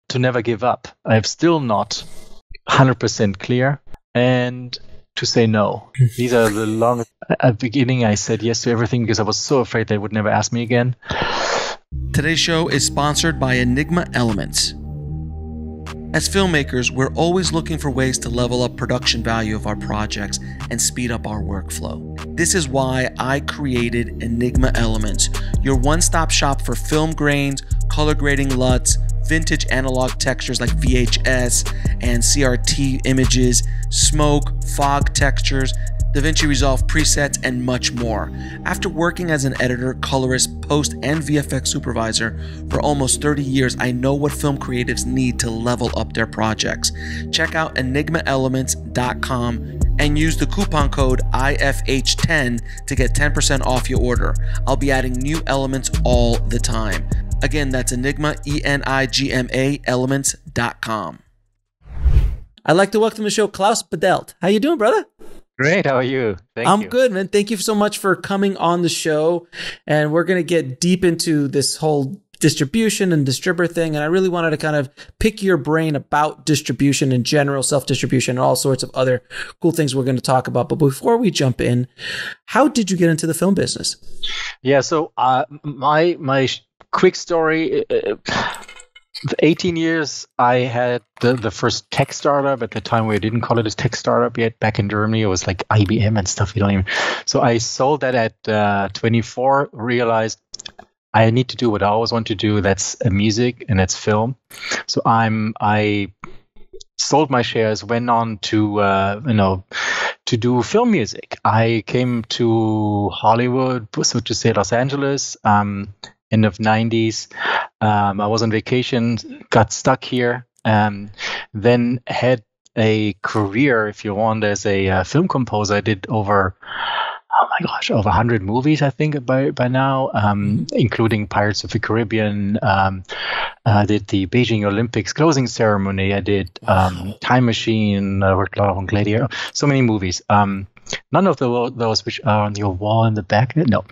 to never give up. I'm still not 100% clear, and to say no. These are the longest. At the beginning, I said yes to everything because I was so afraid they would never ask me again. Today's show is sponsored by Enigma Elements. As filmmakers, we're always looking for ways to level up production value of our projects and speed up our workflow. This is why I created Enigma Elements, your one-stop shop for film grains, color grading LUTs, vintage analog textures like VHS and CRT images, smoke, fog textures, DaVinci Resolve presets, and much more. After working as an editor, colorist, post, and VFX supervisor for almost 30 years, I know what film creatives need to level up their projects. Check out enigmaelements.com and use the coupon code IFH10 to get 10% off your order. I'll be adding new elements all the time. Again, that's Enigma, ENIGMA, elements.com. I'd like to welcome to the show Klaus Badelt. How you doing, brother? Great. How are you? I'm good, man. Thank you so much for coming on the show. And we're going to get deep into this whole distribution and distributor thing. And I really wanted to kind of pick your brain about distribution in general, self-distribution, and all sorts of other cool things we're going to talk about. But before we jump in, how did you get into the film business? Yeah. So my quick story. 18 years, I had the first tech startup. At the time, we didn't call it a tech startup yet. Back in Germany, it was like IBM and stuff. So I sold that at 24. Realized I need to do what I always want to do. That's music and that's film. So I sold my shares. Went on to to do film music. I came to Hollywood, so to say Los Angeles. End of 90s. I was on vacation, got stuck here, then had a career, if you want, as a film composer. I did over 100 movies, I think, by now, including Pirates of the Caribbean. I did the Beijing Olympics closing ceremony. I did Time Machine. I worked a lot on Gladiator. So many movies. None of those which are on your wall in the back. No,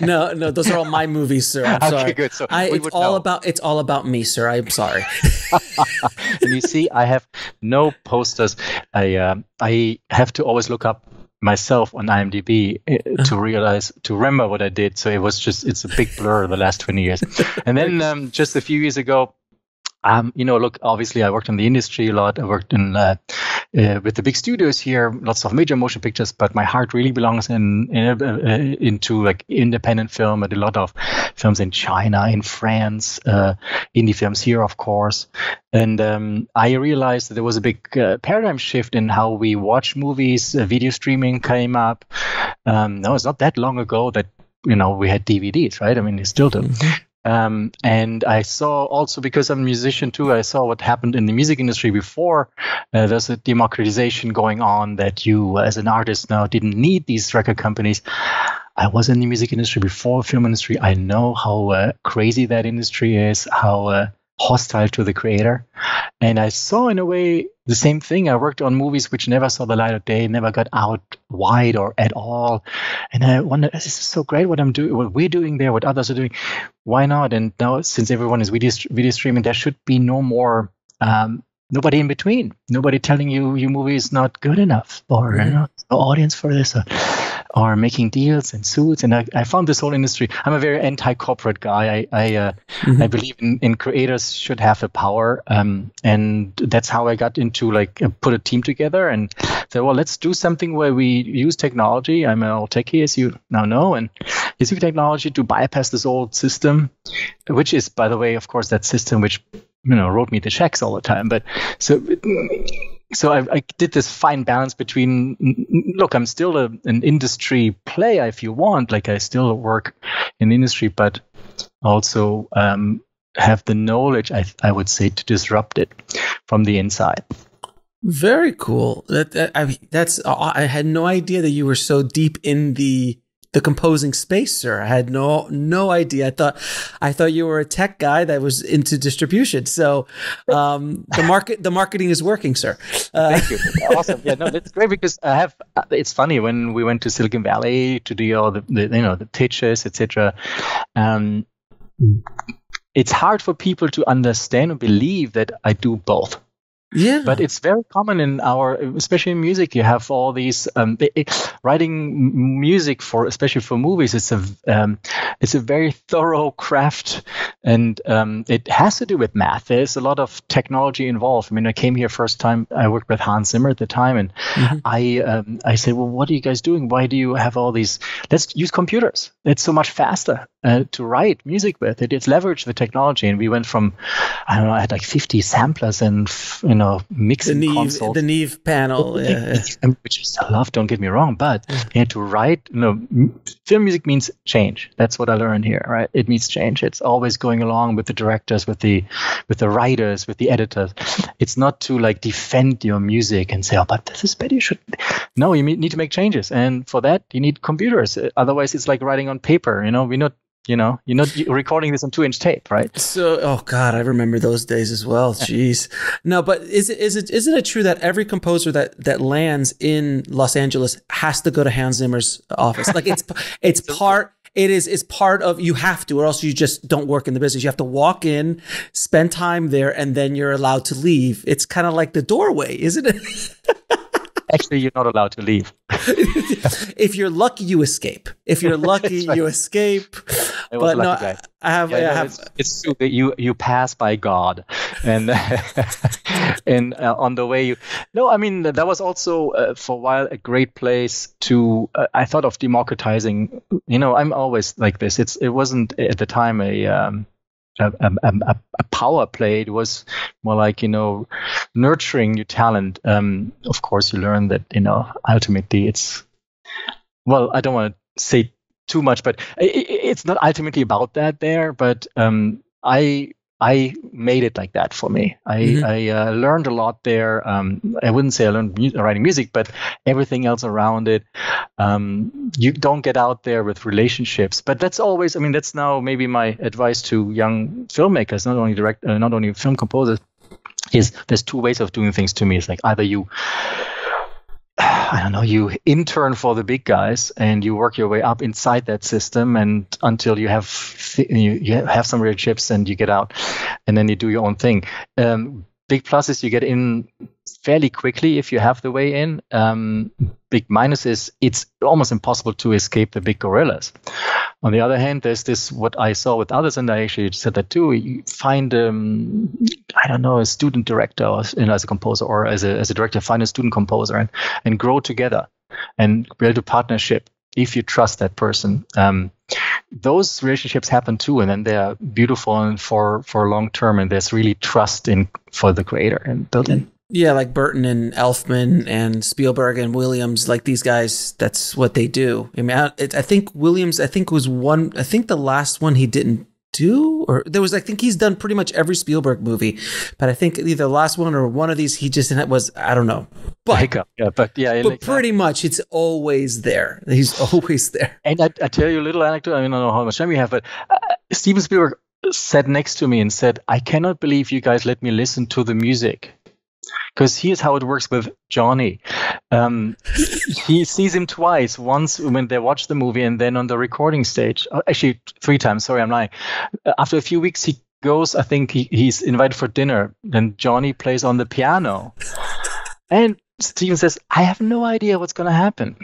no, those are all my movies, sir. I'm sorry. Okay, good. So it's all about me, sir. I'm sorry. And you see, I have no posters. I have to always look up myself on IMDb to remember what I did. So it's a big blur the last 20 years. And then just a few years ago, look, obviously I worked in the industry a lot. I worked in with the big studios here, lots of major motion pictures, but my heart really belongs into like independent film. I did a lot of films in China, in France, indie films here, of course. And I realized that there was a big paradigm shift in how we watch movies. Video streaming came up. No, it's not that long ago that we had DVDs, right? I mean, they still do. And I saw also, because I'm a musician too, I saw what happened in the music industry before. There's a democratization going on that you, as an artist now, didn't need these record companies. I was in the music industry before film industry. I know how crazy that industry is, how hostile to the creator. And I saw, in a way, the same thing. I worked on movies which never saw the light of day, never got out wide or at all. And I wonder, this is so great what I'm doing, what we're doing there, what others are doing. Why not? And now, since everyone is video streaming, there should be no more, nobody in between. Nobody telling you your movie is not good enough, or no audience for this, or making deals and suits. And I found this whole industry. I'm a very anti-corporate guy. I believe in creators should have the power. And that's how I got into put a team together and said, well, let's do something where we use technology. I'm an old techie, as you now know, and use technology to bypass this old system, which is, by the way, of course, that system which wrote me the checks all the time. But so I did this fine balance between, look, I'm still an industry player, if you want. Like, I still work in the industry, but also have the knowledge, I would say, to disrupt it from the inside. Very cool. I had no idea that you were so deep in the composing space, sir. I had no idea. I thought you were a tech guy that was into distribution. So the marketing is working, sir. Thank you. Awesome. Yeah, no, that's great, because it's funny, when we went to Silicon Valley to do all the pitches, etc. it's hard for people to understand and believe that I do both. Yeah, but it's very common in especially in music. You have all these writing music especially for movies. It's a very thorough craft, and it has to do with math. There's a lot of technology involved. I mean, I came here first time. I worked with Hans Zimmer at the time, and I said, well, what are you guys doing? Why do you have all these? Let's use computers. It's so much faster to write music with. It's leveraged the technology, and we went from, I don't know, I had like 50 samplers and mixing consoles. The Neve panel, which I still love. Don't get me wrong, but you had to write. Film music means change. That's what I learned here, right? It means change. It's always going along with the directors, with the writers, with the editors. It's not to like defend your music and say, oh, but this is better. You should. No, you need to make changes, and for that you need computers. Otherwise, it's like writing on paper. You're not recording this on 2-inch tape, right? So, oh God, I remember those days as well. Jeez. No, but isn't it true that every composer that lands in Los Angeles has to go to Hans Zimmer's office? Like it's part of, you have to, or else you just don't work in the business. You have to walk in, spend time there, and then you're allowed to leave. It's kind of like the doorway, isn't it? Actually, you're not allowed to leave. If you're lucky, you escape. If you're lucky, right. You escape. But no, guy. I have. It's true that you pass by God, and and on the way I mean that was also for a while a great place to. I thought of democratizing. I'm always like this. It wasn't at the time a power play. It was more like nurturing your talent. Of course, you learn that ultimately it's, well, I don't want to say too much, but it's not ultimately about that there. But I made it like that for me. I learned a lot there. I wouldn't say I learned writing music, but everything else around it. You don't get out there with relationships, but that's always. I mean, that's now maybe my advice to young filmmakers, not only film composers. Is there's two ways of doing things to me. It's like either you intern for the big guys and you work your way up inside that system, and until you have some relationships and you get out, and then you do your own thing. Big plus is you get in fairly quickly if you have the way in. Big minus is it's almost impossible to escape the big gorillas. On the other hand, there's this, what I saw with others, and I actually said that too. You find, a student director, or, as a composer, or as a director, find a student composer and grow together and build a partnership if you trust that person. Those relationships happen too, and then they're beautiful and for long term, and there's really trust for the creator and built in. Yeah, like Burton and Elfman and Spielberg and Williams, like these guys, that's what they do. I mean, I think Williams, was one, I think the last one he didn't do, or there was, I think he's done pretty much every Spielberg movie, but I think either the last one or one of these he just was, I don't know. But pretty much it's always there. He's always there. And I tell you a little anecdote, I don't know how much time we have, but Steven Spielberg sat next to me and said, I cannot believe you guys let me listen to the music. Because here's how it works with Johnny. He sees him twice. Once when they watch the movie, and then on the recording stage. Actually, 3 times. Sorry, I'm lying. After a few weeks, he goes. I think he's invited for dinner. Then Johnny plays on the piano, and Steven says, "I have no idea what's going to happen.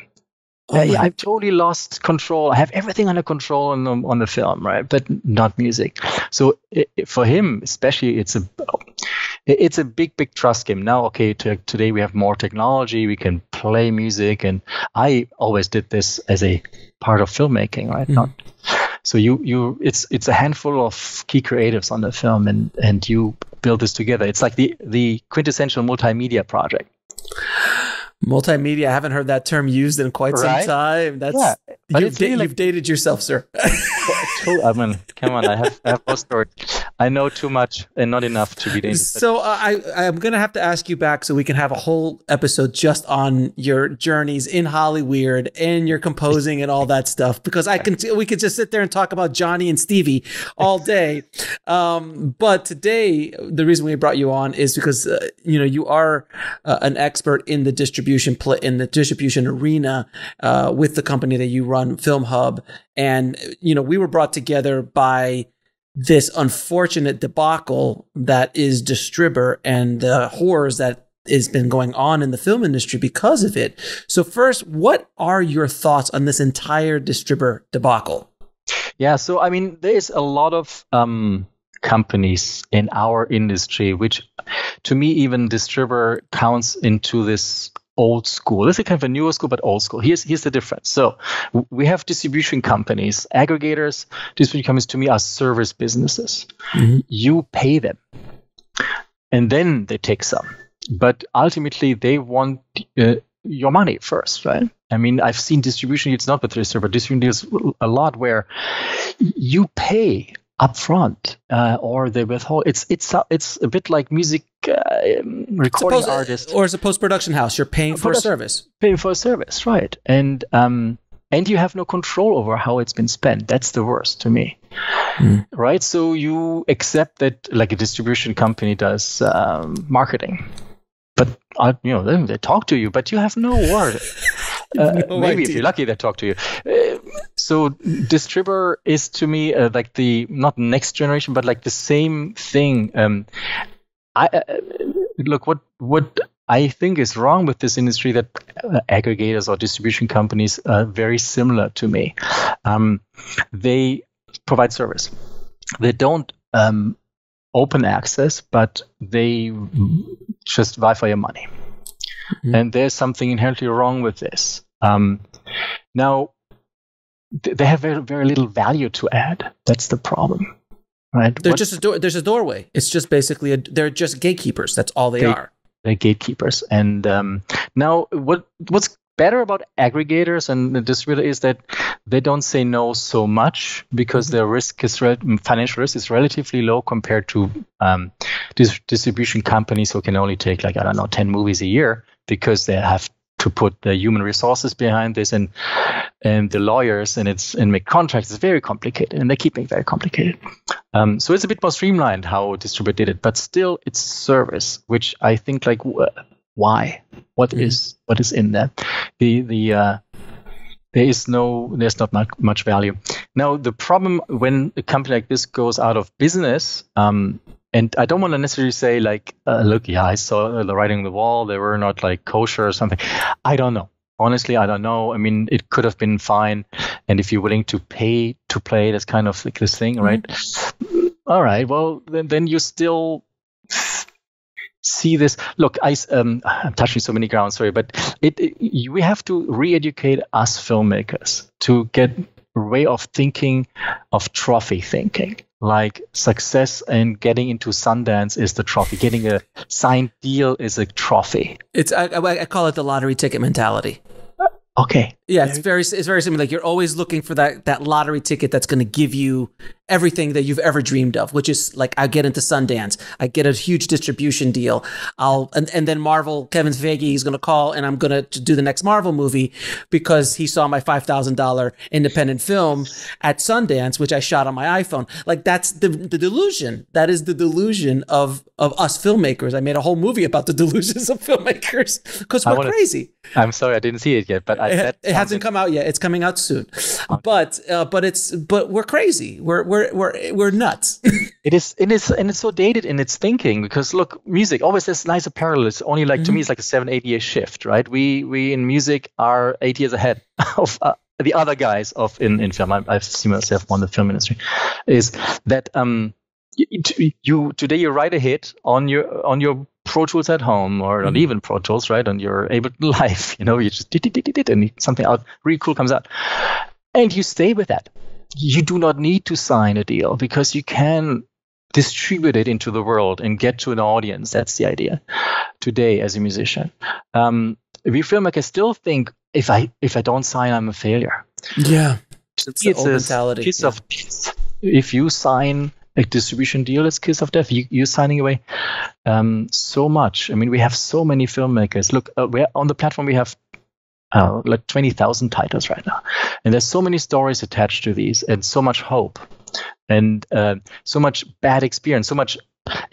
I've totally lost control. I have everything under control on the film, right? But not music. So for him, especially, it's a big trust game. Now, okay, today we have more technology. We can play music, and I always did this as a part of filmmaking, right? Mm-hmm. So it's a handful of key creatives on the film, and you build this together. It's like the quintessential multimedia project. Multimedia. I haven't heard that term used in quite some time. You've dated yourself, sir. I mean, come on. I have no story. I know too much and not enough to be dangerous. So I'm going to have to ask you back so we can have a whole episode just on your journeys in Hollywood and your composing and all that stuff, because we could just sit there and talk about Johnny and Stevie all day. But today, the reason we brought you on is because you are an expert in the distribution arena with the company that you run, Filmhub, and we were brought together by this unfortunate debacle that is Distribber and the horrors that has been going on in the film industry because of it. So first, what are your thoughts on this entire Distribber debacle? Yeah, so I mean, there is a lot of companies in our industry, which to me, even Distribber counts into this old school. This is kind of a newer school, but old school. Here's the difference. So we have distribution companies, aggregators. Distribution companies to me are service businesses. Mm-hmm. You pay them, and then they take some. But ultimately, they want your money first, right? I mean, I've seen distribution. It's not with Distribber. Distribution deals a lot where you pay upfront, or they withhold. It's a bit like music recording artists, or as a post-production house. You're paying for a service. Paying for a service, right? And you have no control over how it's been spent. That's the worst to me, right? So you accept that, like a distribution company does marketing, but they talk to you, but you have no word. Maybe if you're lucky, they talk to you. So Distribber is to me like the not next generation, but like the same thing. Look, what I think is wrong with this industry, that aggregators or distribution companies are very similar to me. They provide service. They don't open access, but they just vie for your money. Mm-hmm. And there's something inherently wrong with this. Now, they have very, very little value to add. That's the problem, right? There's a doorway. It's just basically they're just gatekeepers. That's all they are. They're gatekeepers. And now, what's better about aggregators and the distributor is that they don't say no so much, because their financial risk is relatively low compared to distribution companies who can only take 10 movies a year, because they have to put the human resources behind this and the lawyers and make contracts. It's very complicated, and they keep it very complicated. So it's a bit more streamlined how Distribber did it, but still it's service, which I think why? What is in that? There's not much value. Now, the problem when a company like this goes out of business, and I don't want to necessarily say look, I saw the writing on the wall, they were not kosher or something. I don't know. Honestly, I don't know. I mean, it could have been fine. And if you're willing to pay to play, that's kind of like this thing, right? Mm-hmm. All right. Well, then you still see this. Look, I'm touching so many grounds, sorry, but we have to re-educate us filmmakers to get a way of thinking, of trophy thinking. Like success and getting into Sundance is the trophy. Getting a signed deal is a trophy. I call it the lottery ticket mentality. Okay. Yeah, it's very similar. Like, you're always looking for that lottery ticket that's going to give you everything that you've ever dreamed of, which is like, I get into Sundance, I get a huge distribution deal, and then Marvel, Kevin Feige, he's going to call, and I'm going to do the next Marvel movie because he saw my $5,000 independent film at Sundance, which I shot on my iPhone. Like, that's the delusion. That is the delusion of us filmmakers. I made a whole movie about the delusions of filmmakers because we're crazy. I'm sorry, I didn't see it yet, but it hasn't come out yet. It's coming out soon. Okay. But we're crazy. We're nuts. It is, and it's so dated in its thinking, because look, music always has nice parallel. It's only to me, it's like a 7-8 year shift, right? We in music are 8 years ahead of the other guys in film. I've seen myself on the film industry. Is that today you write a hit on your Pro Tools at home, or not even Pro Tools, right? On your Ableton Live, you just did and something out really cool comes out, and you stay with that. You do not need to sign a deal, because you can distribute it into the world and get to an audience. That's the idea today as a musician. We filmmakers still think if I don't sign, I'm a failure. Yeah, it's the old mentality. Kiss of death. If you sign a distribution deal, it's kiss of death. You're signing away so much. I mean, we have so many filmmakers. Look, we're on the platform. We have 20,000 titles right now, and there's so many stories attached to these, and so much hope, and so much bad experience, so much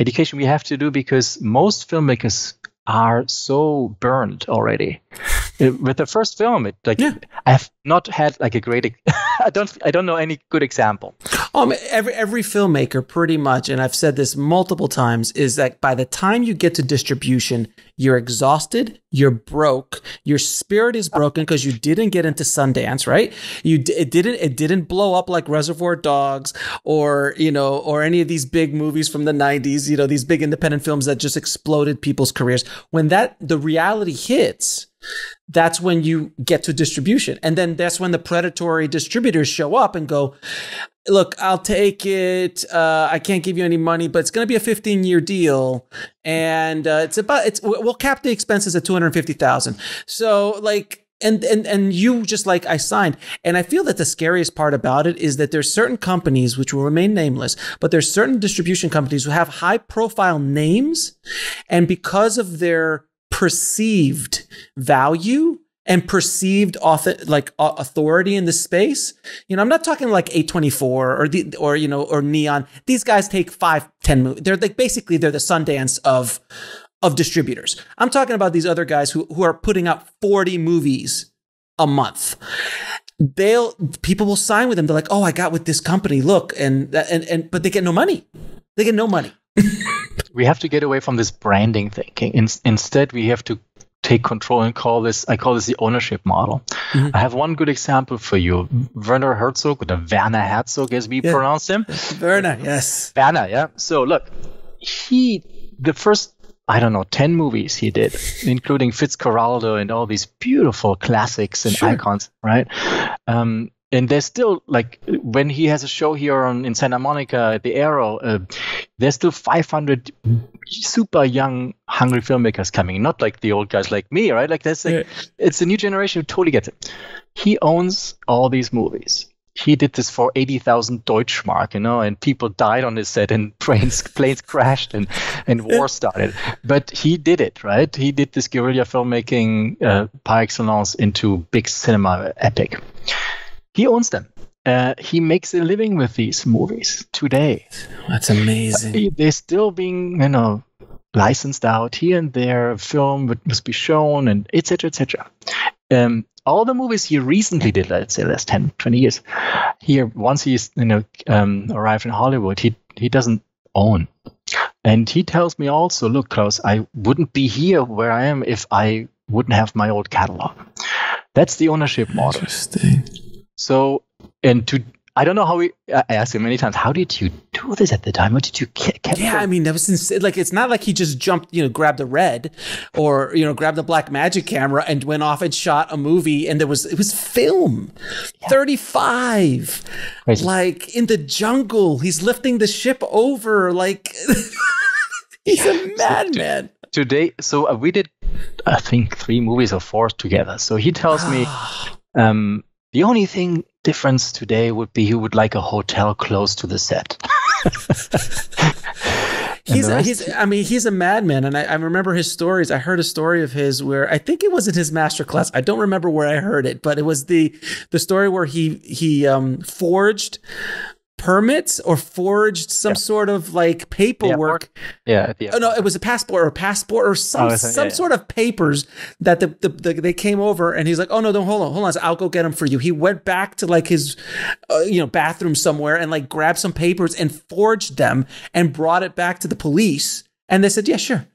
education we have to do, because most filmmakers are so burned already with the first film. I have not had a great I don't know any good example. Every filmmaker, pretty much, and I've said this multiple times, is that by the time you get to distribution, you're exhausted, you're broke, your spirit is broken because you didn't get into Sundance, right? It didn't blow up like Reservoir Dogs or any of these big movies from the 90s, these big independent films that just exploded people's careers. When the reality hits, that's when you get to distribution. And then that's when the predatory distributors show up and go, look, I'll take it. I can't give you any money, but it's going to be a 15-year deal. And we'll cap the expenses at $250,000. So and you just like, I signed. And I feel that the scariest part about it is that there's certain companies, which will remain nameless, but there's certain distribution companies who have high profile names. And because of their perceived value and perceived authority in the space, I'm not talking like A24 or Neon. These guys take 5-10 movies. They're basically they're the Sundance of distributors. I'm talking about these other guys who are putting out 40 movies a month. People will sign with them. They're like, oh, I got with this company. Look, but they get no money. They get no money. We have to get away from this branding thinking. Instead, we have to take control and call this the ownership model. Mm-hmm. I have one good example for you. Werner Herzog, or Werner Herzog, as we pronounce him. Werner, yes. Werner, yeah. So look, the first, 10 movies he did, including Fitzcarraldo and all these beautiful classics and icons, right? And there's still, when he has a show here in Santa Monica at the Aero, there's still 500 super young, hungry filmmakers coming. Not like the old guys like me, right? It's a new generation who totally gets it. He owns all these movies. He did this for 80,000 Deutschmark, and people died on his set and planes crashed and war started. But he did it, right? He did this guerrilla filmmaking par excellence into big cinema epic. He owns them. He makes a living with these movies today. That's amazing. They're still being, licensed out here and there. A film must be shown, and et cetera, et cetera. All the movies he recently did, let's say last 10, 20 years, here, once he's arrived in Hollywood, he doesn't own. And he tells me also, look, Klaus, I wouldn't be here where I am if I wouldn't have my old catalog. That's the ownership model. Interesting. So, I don't know how I asked him many times, how did you do this at the time? What did you capture? Yeah, I mean, that was it's not like he just jumped, grabbed a red or, grabbed a black magic camera and went off and shot a movie. And it was film. Yeah. 35. Crazy. In the jungle, he's lifting the ship over. He's a madman. Today, so we did, I think, 3 movies or 4 together. So he tells me, the only difference today would be he would like a hotel close to the set. He's a madman, and I remember his stories. I heard a story of his where I think it was in his masterclass. I don't remember where I heard it, but it was the story where he forged permits or forged some sort of paperwork. No, it was a passport or some sort of papers that they came over, and he's like, oh no, don't hold on, I'll go get them for you. He went back to his bathroom somewhere and grabbed some papers and forged them and brought it back to the police. And they said, yeah, sure.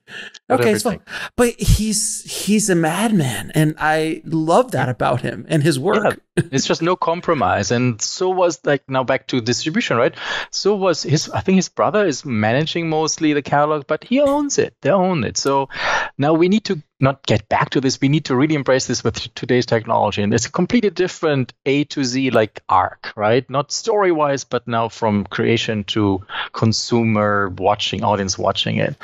Okay, it's fine. But he's a madman, and I love that about him and his work. Yeah, it's just no compromise. And so was now back to distribution, right? So was I think his brother is managing mostly the catalog, but he owns it. They own it. So now we need to not get back to this. We need to really embrace this with today's technology. And it's a completely different A to Z arc, right? Not story-wise, but now from creation to consumer watching, audience watching it.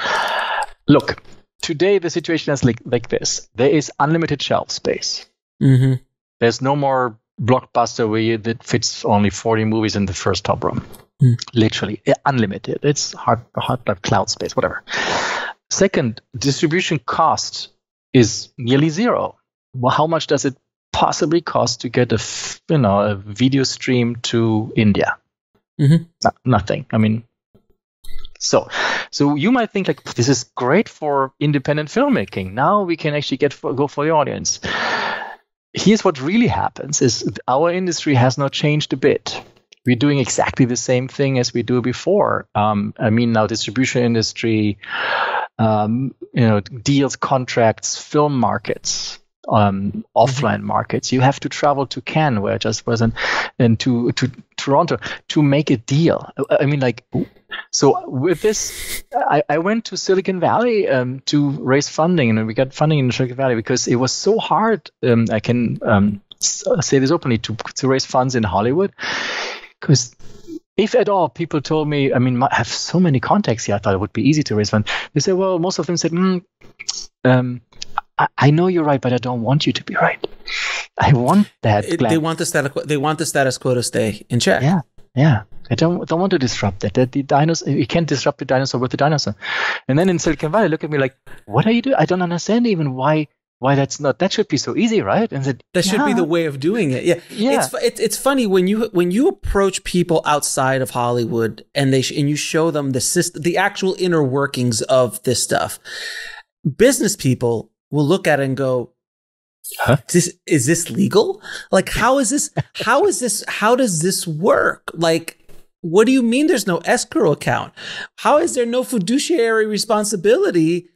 Look, today the situation is like this. There is unlimited shelf space. Mm-hmm. There's no more blockbuster that fits only 40 movies in the first top room. Literally, unlimited. It's hard like cloud space, whatever. Second, distribution cost is nearly zero. Well, how much does it possibly cost to get a video stream to India? Mm-hmm. Nothing. I mean, so you might think this is great for independent filmmaking. Now we can actually go for the audience. here's what really happens is our industry has not changed a bit. We're doing exactly the same thing as we do before. Now distribution industry, deals, contracts, film markets, offline markets. You have to travel to Cannes, where I just was, and to Toronto to make a deal. So with this, I went to Silicon Valley to raise funding, and we got funding in Silicon Valley because it was so hard. I can say this openly to raise funds in Hollywood, because if at all, people told me, I have so many contacts here, I thought it would be easy to raise funds. They said, well, most of them said, I know you're right, but I don't want you to be right. I want that. They want the status quo to stay in check. Yeah. I don't want to disrupt that. The dinosaur, you can't disrupt the dinosaur with the dinosaur. And then in Silicon Valley, look at me like, what are you doing? I don't understand even why that's not. That should be so easy, right? And that should be the way of doing it. Yeah. It's funny when you approach people outside of Hollywood and you show them the actual inner workings of this stuff. Business people will look at it and go, huh? Is this legal? Like, how does this work? Like, what do you mean there's no escrow account? How is there no fiduciary responsibility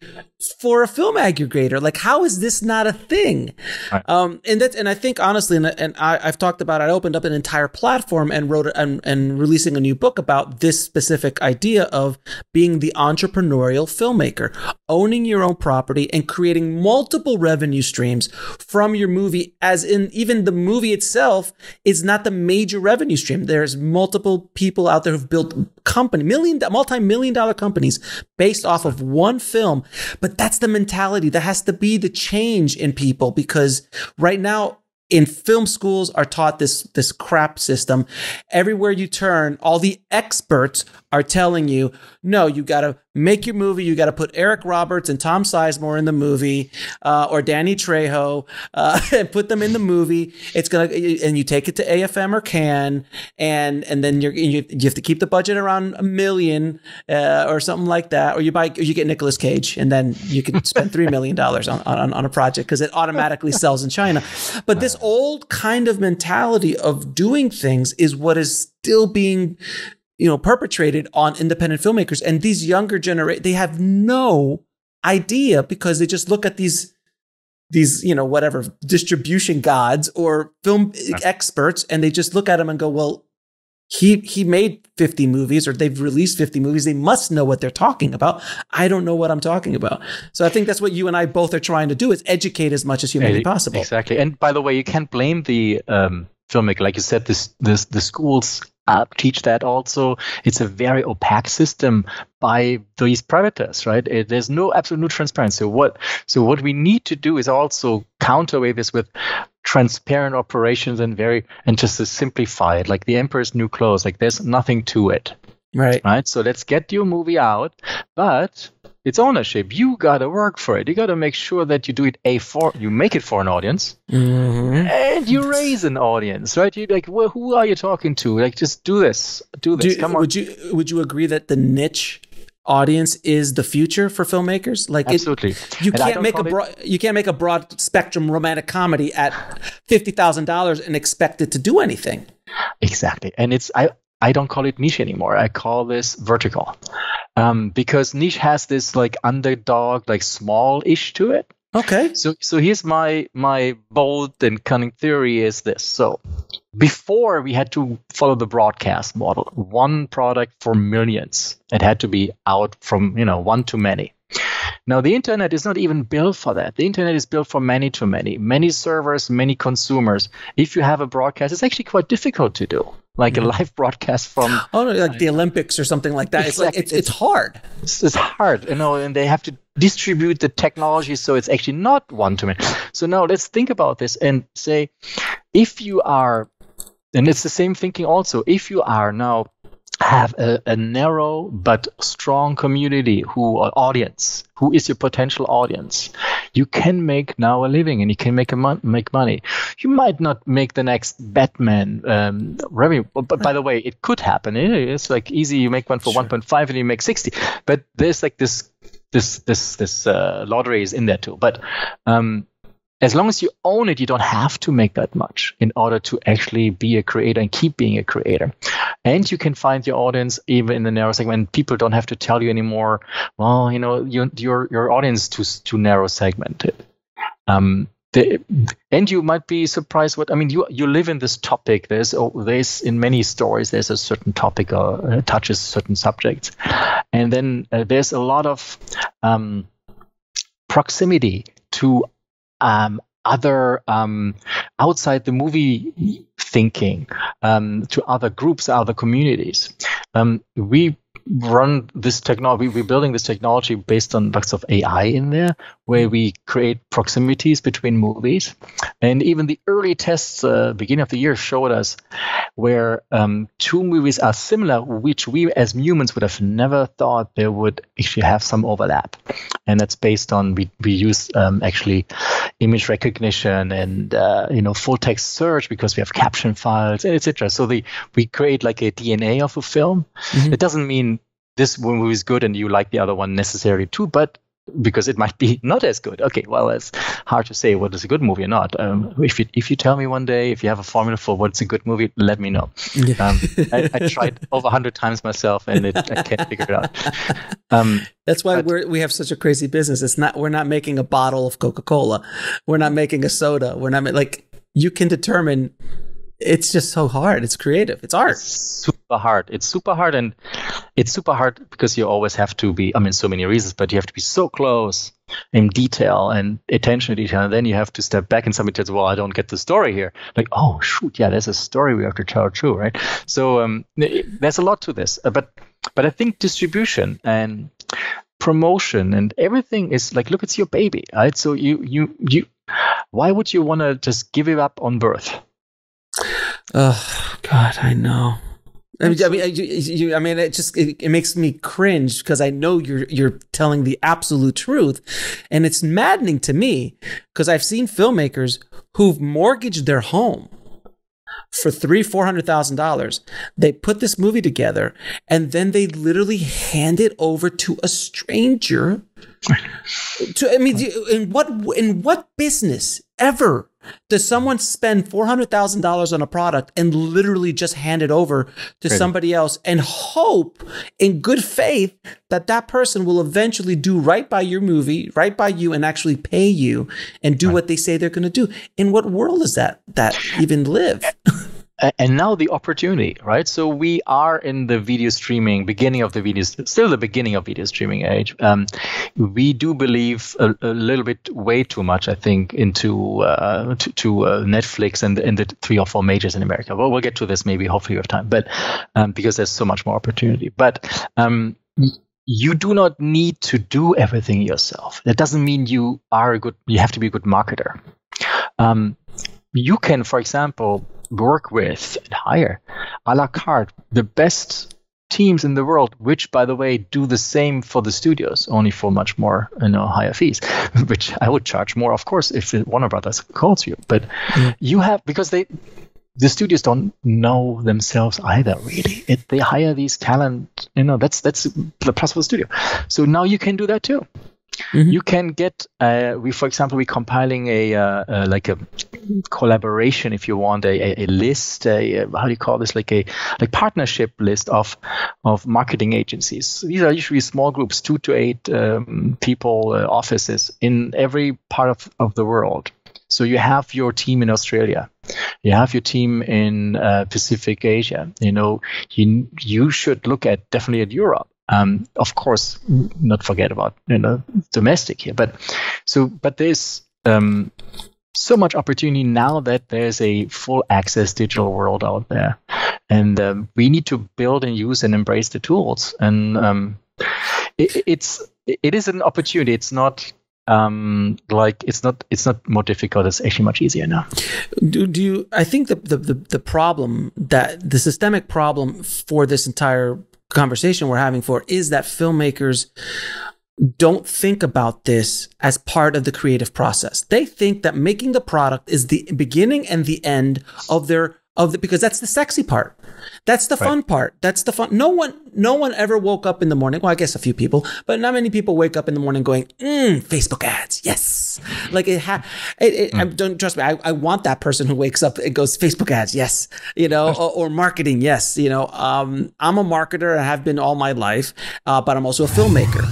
for a film aggregator? Like, how is this not a thing? Right. And I think honestly, and I've talked about, I opened up an entire platform and wrote and releasing a new book about this specific idea of being the entrepreneurial filmmaker, owning your own property and creating multiple revenue streams from your movie, as in even the movie itself is not the major revenue stream. There's multiple people out there who've built multi-million dollar companies based off of one film. But that's the mentality. That has to be the change in people, because right now in film schools are taught this crap system. Everywhere you turn, all the experts are telling you, no, you got to make your movie. You got to put Eric Roberts and Tom Sizemore in the movie, or Danny Trejo, and put them in the movie. And you take it to AFM or Cannes, and then you have to keep the budget around $1 million, or something like that. Or you get Nicolas Cage, and then you can spend $3 million on a project because it automatically sells in China. But this old kind of mentality of doing things is what is still being perpetrated on independent filmmakers. And these younger generation, they have no idea, because they just look at these whatever distribution gods or film experts, and they just look at them and go, well, he made 50 movies, or they've released 50 movies. They must know what they're talking about. I don't know what I'm talking about. So I think that's what you and I both are trying to do, is educate as much as humanly possible. Exactly. And by the way, you can't blame the filmmaker. Like you said, the schools teach that also. It's a very opaque system by these predators, right? There's no absolute transparency. So what we need to do is also counterweigh this with transparent operations and just to simplify it, like the emperor's new clothes. Like, there's nothing to it, right? So let's get your movie out, but it's ownership. You gotta work for it. You gotta make sure that you do it you make it for an audience, and you raise an audience, right? You like, well, who are you talking to? Like, just do this. Come on. Would you agree that the niche audience is the future for filmmakers? Like, absolutely. You can't make a broad spectrum romantic comedy at $50,000 and expect it to do anything. Exactly. And I don't call it niche anymore. I call this vertical, because niche has this like underdog, like small-ish to it. Okay. So here's my bold and cunning theory is this. So before, we had to follow the broadcast model, one product for millions. It had to be out from one to many. Now, the internet is not even built for that. The internet is built for many to many servers, many consumers. If you have a broadcast, it's actually quite difficult to do, like a live broadcast from the Olympics or something like that. Exactly. It's hard. It's hard, and they have to distribute the technology, so it's actually not one to many. So now let's think about this and say, if you are, and it's the same thinking also, if you are now have a narrow but strong community audience, who is your potential audience, you can make now a living, and you can make money. You might not make the next Batman revenue, but by the way, it could happen. It's like easy. You make one for 1.5 and you make 60, but there's like this lottery is in there too. But as long as you own it, you don't have to make that much in order to actually be a creator and keep being a creator. And you can find your audience even in the narrow segment. People don't have to tell you anymore, well, your audience is too narrow segmented. And you might be surprised you live in this topic. There's in many stories, there's a certain topic or touches certain subjects. And then there's a lot of proximity to other outside the movie thinking, to other groups, other communities. We run this technology. We're building this technology based on lots of AI in there, where we create proximities between movies. And even the early tests, beginning of the year, showed us where two movies are similar, which we as humans would have never thought they would actually have some overlap. And that's based on we use actually image recognition and full text search, because we have caption files, etc. So we create like a DNA of a film. Mm-hmm. It doesn't mean this movie is good and you like the other one necessarily too, but because it might be not as good. Okay, well, it's hard to say what is a good movie or not. If you tell me one day, if you have a formula for what's a good movie, let me know. Yeah. I tried over 100 times myself, and I can't figure it out. That's why we have such a crazy business. We're not making a bottle of Coca-Cola. We're not making a soda. We're not you can determine. It's just so hard. It's creative. It's art. It's super hard. It's super hard, and it's super hard because you always have to be, so many reasons, but you have to be so close in detail and attention to detail. And then you have to step back, and somebody tells, well, I don't get the story here. Like, oh, shoot. Yeah, there's a story we have to tell too, right? So there's a lot to this. But I think distribution and promotion and everything is like, look, it's your baby, right? So you why would you want to just give it up on birth? Oh God, I know. It makes me cringe because I know you're telling the absolute truth, and it's maddening to me because I've seen filmmakers who've mortgaged their home for $400,000. They put this movie together, and then they literally hand it over to a stranger. In what business ever does someone spend $400,000 on a product and literally just hand it over to somebody else and hope in good faith that person will eventually do right by your movie, right by you, and actually pay you and do what they say they're going to do? In what world is that even live? And now the opportunity, right? So we are in the video streaming, still the beginning of video streaming age. We do believe a little bit way too much, I think, into Netflix and the 3 or 4 majors in America. Well, we'll get to this maybe, hopefully we have time, but because there's so much more opportunity. But you do not need to do everything yourself. That doesn't mean you have to be a good marketer. You can, for example, work with and hire a la carte the best teams in the world, which, by the way, do the same for the studios, only for much more higher fees, which I would charge more, of course, if Warner Brothers calls you. But you have, because the studios don't know themselves either, really. They hire these talent, that's the plus for the studio. So now you can do that too. Mm-hmm. You can get we're compiling a collaboration, if you want, a list, how do you call this, like partnership list of marketing agencies. These are usually small groups, 2 to 8 people, offices in every part of the world. So you have your team in Australia, you have your team in Pacific Asia. You should look definitely at Europe. Of course, not forget about domestic here, but there's so much opportunity now that there's a full access digital world out there, and we need to build and use and embrace the tools. And it is an opportunity. It's not it's not more difficult. It's actually much easier now. I think the problem, that the systemic problem for this entire conversation we're having is that filmmakers don't think about this as part of the creative process. They think that making the product is the beginning and the end of their because that's the sexy part. That's the fun part. That's the fun. No one ever woke up in the morning. Well, I guess a few people, but not many people wake up in the morning going, Facebook ads. Yes. Like don't trust me. I want that person who wakes up and goes, Facebook ads. Yes. Or marketing. Yes. I'm a marketer. I have been all my life, but I'm also a filmmaker.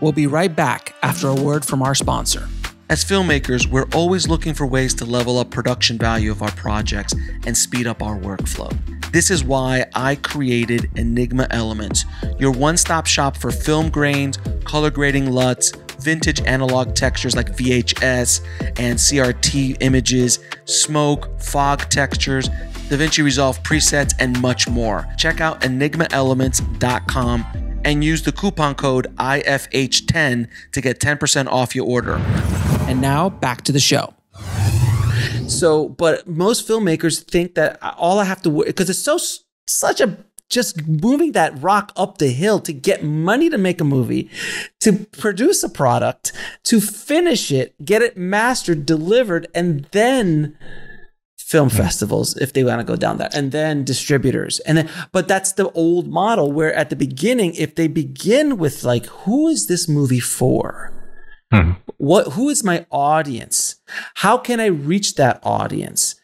We'll be right back after a word from our sponsor. As filmmakers, we're always looking for ways to level up production value of our projects and speed up our workflow. This is why I created Enigma Elements, your one-stop shop for film grains, color grading LUTs, vintage analog textures like VHS and CRT images, smoke, fog textures, DaVinci Resolve presets, and much more. Check out enigmaelements.com and use the coupon code IFH10 to get 10% off your order. And now back to the show. So, but most filmmakers think that all I have to, because it's just moving that rock up the hill to get money to make a movie, to produce a product, to finish it, get it mastered, delivered, and then film festivals if they want to go down that, and then distributors, but that's the old model where at the beginning, if they begin with like, who is this movie for? Who is my audience? How can I reach that audience?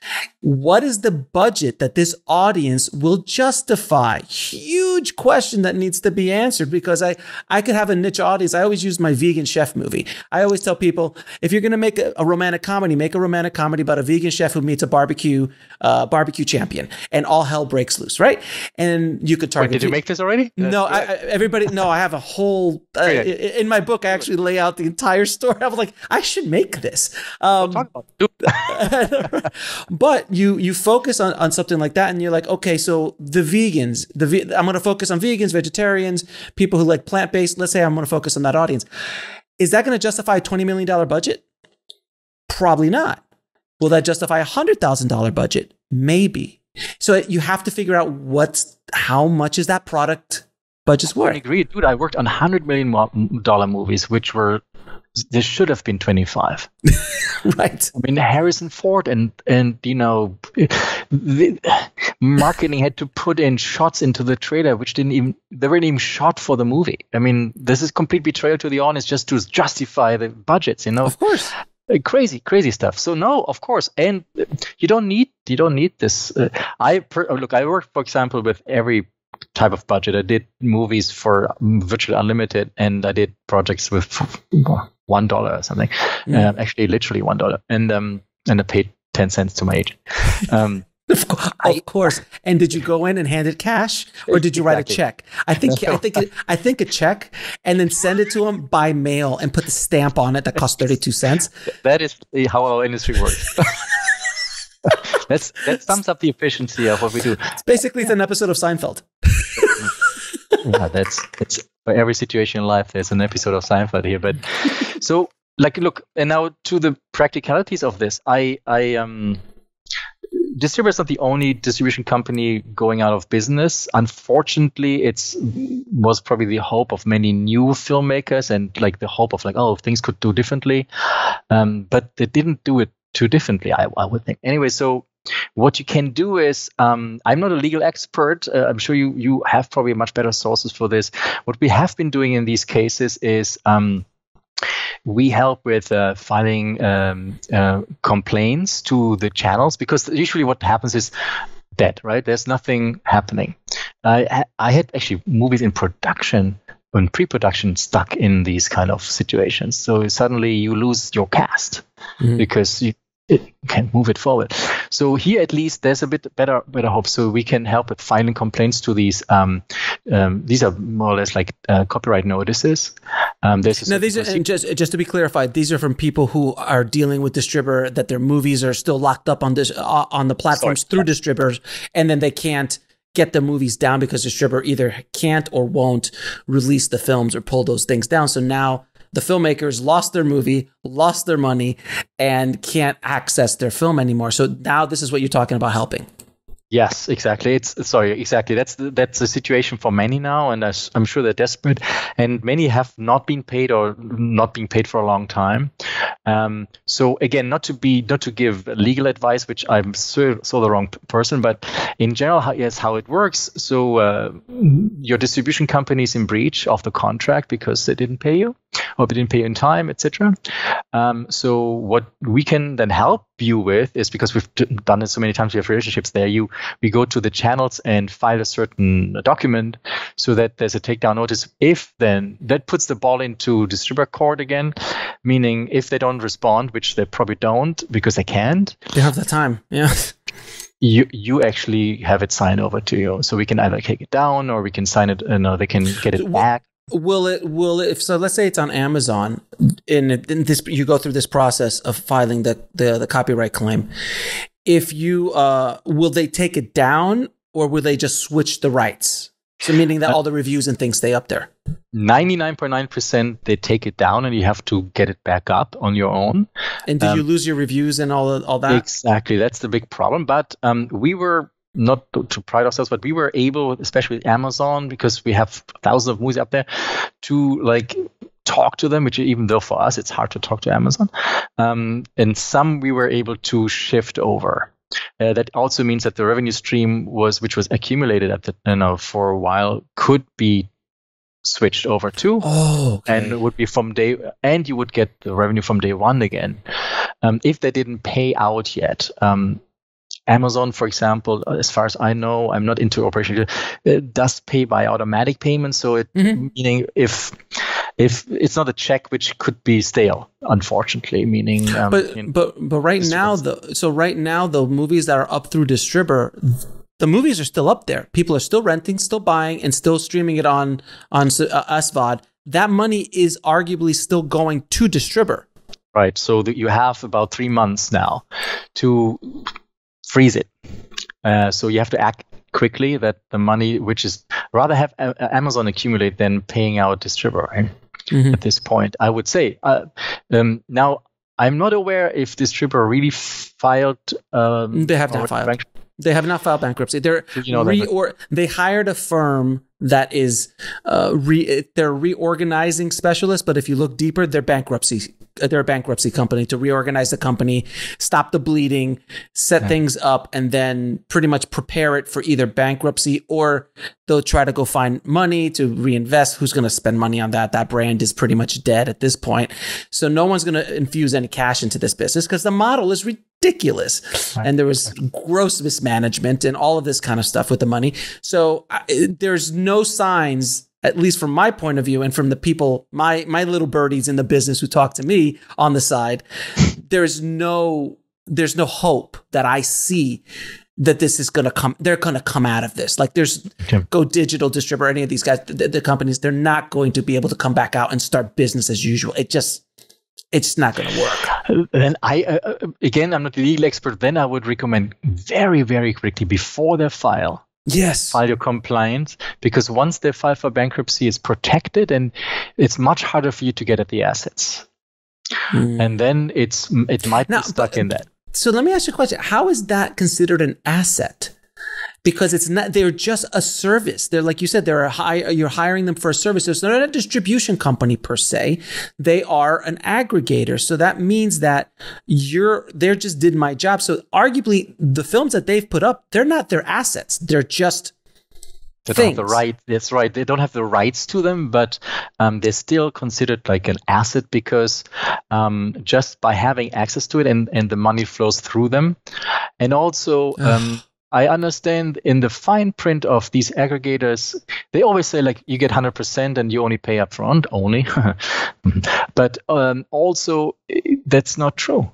What is the budget that this audience will justify? Huge question that needs to be answered, because I could have a niche audience. I always use my vegan chef movie. I always tell people, if you're going to make a romantic comedy, make a romantic comedy about a vegan chef who meets a barbecue champion, and all hell breaks loose, right? And you could target. Wait, did you make this already? No, I have a whole in my book. I actually lay out the entire story. I was like, I should make this. But you focus on something like that, and you're like, okay, so the vegans, I'm going to focus on vegans, vegetarians, people who like plant-based. Let's say I'm going to focus on that audience. Is that going to justify a $20 million budget? Probably not. Will that justify a $100,000 budget? Maybe. So you have to figure out how much is that product budget's worth. I agree, dude. I worked on $100 million movies, which were, this should have been 25. Right. I mean, Harrison Ford and the marketing had to put in shots into the trailer, which they weren't even shot for the movie. I mean, this is complete betrayal to the audience just to justify the budgets, Of course. Crazy stuff. So no, of course, and you don't need this. I worked, for example, with every type of budget. I did movies for virtually unlimited, and I did projects with $1 or something. Actually, literally $1, and I paid 10 cents to my agent. Of course. And did you go in and hand it cash, or did you write a check? I think a check, and then send it to him by mail and put the stamp on it that cost 32 cents. That is how our industry works. That sums up the efficiency of what we do. It's an episode of Seinfeld. Yeah, that's for every situation in life. There's an episode of Seinfeld here. But so, look, and now to the practicalities of this. Distribber is not the only distribution company going out of business. Unfortunately, was probably the hope of many new filmmakers, and the hope of things could do differently. But they didn't do it too differently, I would think. Anyway, so what you can do is, I'm not a legal expert. I'm sure you have probably much better sources for this. What we have been doing in these cases is we help with filing complaints to the channels, because usually what happens is dead, right? There's nothing happening. I had actually movies in production and pre-production stuck in these kind of situations. So suddenly you lose your cast because you can't move it forward. So here at least there's a bit better hope. So we can help with filing complaints to these. These are more or less like copyright notices. These are, just to be clarified, these are from people who are dealing with Distribber, that their movies are still locked up on the platforms through Distributtors, and then they can't get the movies down because Distribber either can't or won't release the films or pull those things down. So now the filmmakers lost their movie, lost their money, and can't access their film anymore. So now this is what you're talking about helping. Yes, exactly. Exactly. That's the situation for many now, and I'm sure they're desperate. And many have not been paid or not being paid for a long time. So again, not to give legal advice, which I'm so the wrong person, but in general, how it works. So your distribution company is in breach of the contract because they didn't pay you, or they didn't pay you in time, etc. So what we can then help you with is, because we've done it so many times, we have relationships there. We go to the channels and file a certain document so that there's a takedown notice. If then that puts the ball into distributor court again, meaning if they don't respond, which they probably don't because they can't. They have the time. Yeah. You actually have it signed over to you, so we can either take it down or we can sign it. They can get it back. Will it? If so, let's say it's on Amazon. In this, you go through this process of filing the copyright claim. If you will they take it down, or will they just switch the rights? So meaning that all the reviews and things stay up there. 99.9% they take it down, and you have to get it back up on your own. And do you lose your reviews and all that? Exactly, that's the big problem. But we were, not to pride ourselves, but we were able, especially with Amazon, because we have thousands of movies up there, to talk to them, which even though for us it's hard to talk to Amazon. And some we were able to shift over. That also means that the revenue stream which was accumulated at for a while could be switched over to, and it would be and you would get the revenue from day one again. If they didn't pay out yet. Amazon, for example, as far as I know, I'm not into operation, it does pay by automatic payment. So meaning if it's not a check which could be stale, unfortunately, meaning. But right now, the movies that are up through Distribber, the movies are still up there. People are still renting, still buying, and still streaming it on SVOD. That money is arguably still going to Distribber. Right. So you have about 3 months now to freeze it. So you have to act quickly, that the money, which is rather have Amazon accumulate than paying out Distribber, right? At this point, I would say. Now, I'm not aware if Distribber really filed. They have not filed. They have not filed bankruptcy. They hired a firm that is they're reorganizing specialists, but if you look deeper, they're a bankruptcy company to reorganize the company, stop the bleeding, set things up, and then pretty much prepare it for either bankruptcy, or they'll try to go find money to reinvest. Who's going to spend money on that? That brand is pretty much dead at this point. So no one's going to infuse any cash into this business because the model is ridiculous. Right. And there was gross mismanagement and all of this kind of stuff with the money. So there's no signs, at least from my point of view and from the people, my little birdies in the business who talk to me on the side, there's no hope that I see that this is going to come. They're going to come out of this. Like there's Go Digital, Distribber, any of these guys, the companies, they're not going to be able to come back out and start business as usual. It's not going to work. Then again, I'm not the legal expert. Then I would recommend very, very quickly before they file. Yes. File your complaint, because once they file for bankruptcy, it's protected and it's much harder for you to get at the assets. And then it might be stuck in that. So let me ask you a question. How is that considered an asset? Because it's not, they're just a service. They're, like you said, you're hiring them for a service. So they're not a distribution company per se. They are an aggregator. So that means that they just did my job. So arguably the films that they've put up, they're not their assets. They're just they don't have the right. That's right. They don't have the rights to them, but they're still considered like an asset because just by having access to it and the money flows through them. And also, I understand in the fine print of these aggregators, they always say like you get 100% and you only pay up front only. But also that's not true.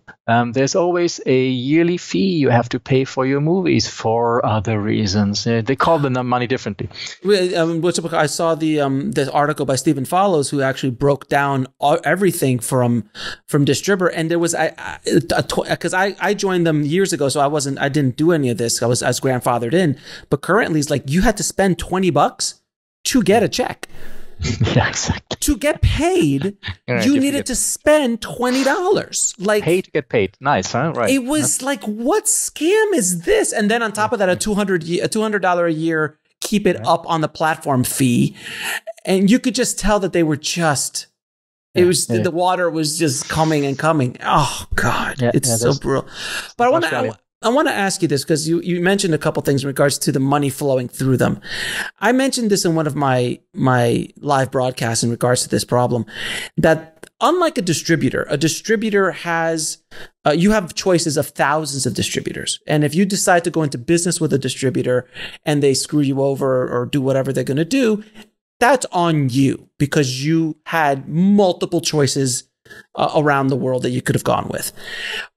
There's always a yearly fee you have to pay for your movies for other reasons. They call the money differently. I saw the article by Stephen Follows, who actually broke down everything from Distribber, and there was because I joined them years ago, so I didn't do any of this. I was grandfathered in, but currently it's like you had to spend $20 to get a check. Yeah, exactly. To get paid, you needed to spend $20. Like pay to get paid. Nice, huh? Right. It was like, what scam is this? And then on top of that, a $200 a year keep it up on the platform fee, and you could just tell that they were just It was the water was just coming and coming. Oh God, it's so brutal. But I want to ask you this because you mentioned a couple things in regards to the money flowing through them. I mentioned this in one of my live broadcasts in regards to this problem, that unlike a distributor has you have choices of thousands of distributors, and if you decide to go into business with a distributor and they screw you over or do whatever they're going to do, that's on you because you had multiple choices around the world that you could have gone with.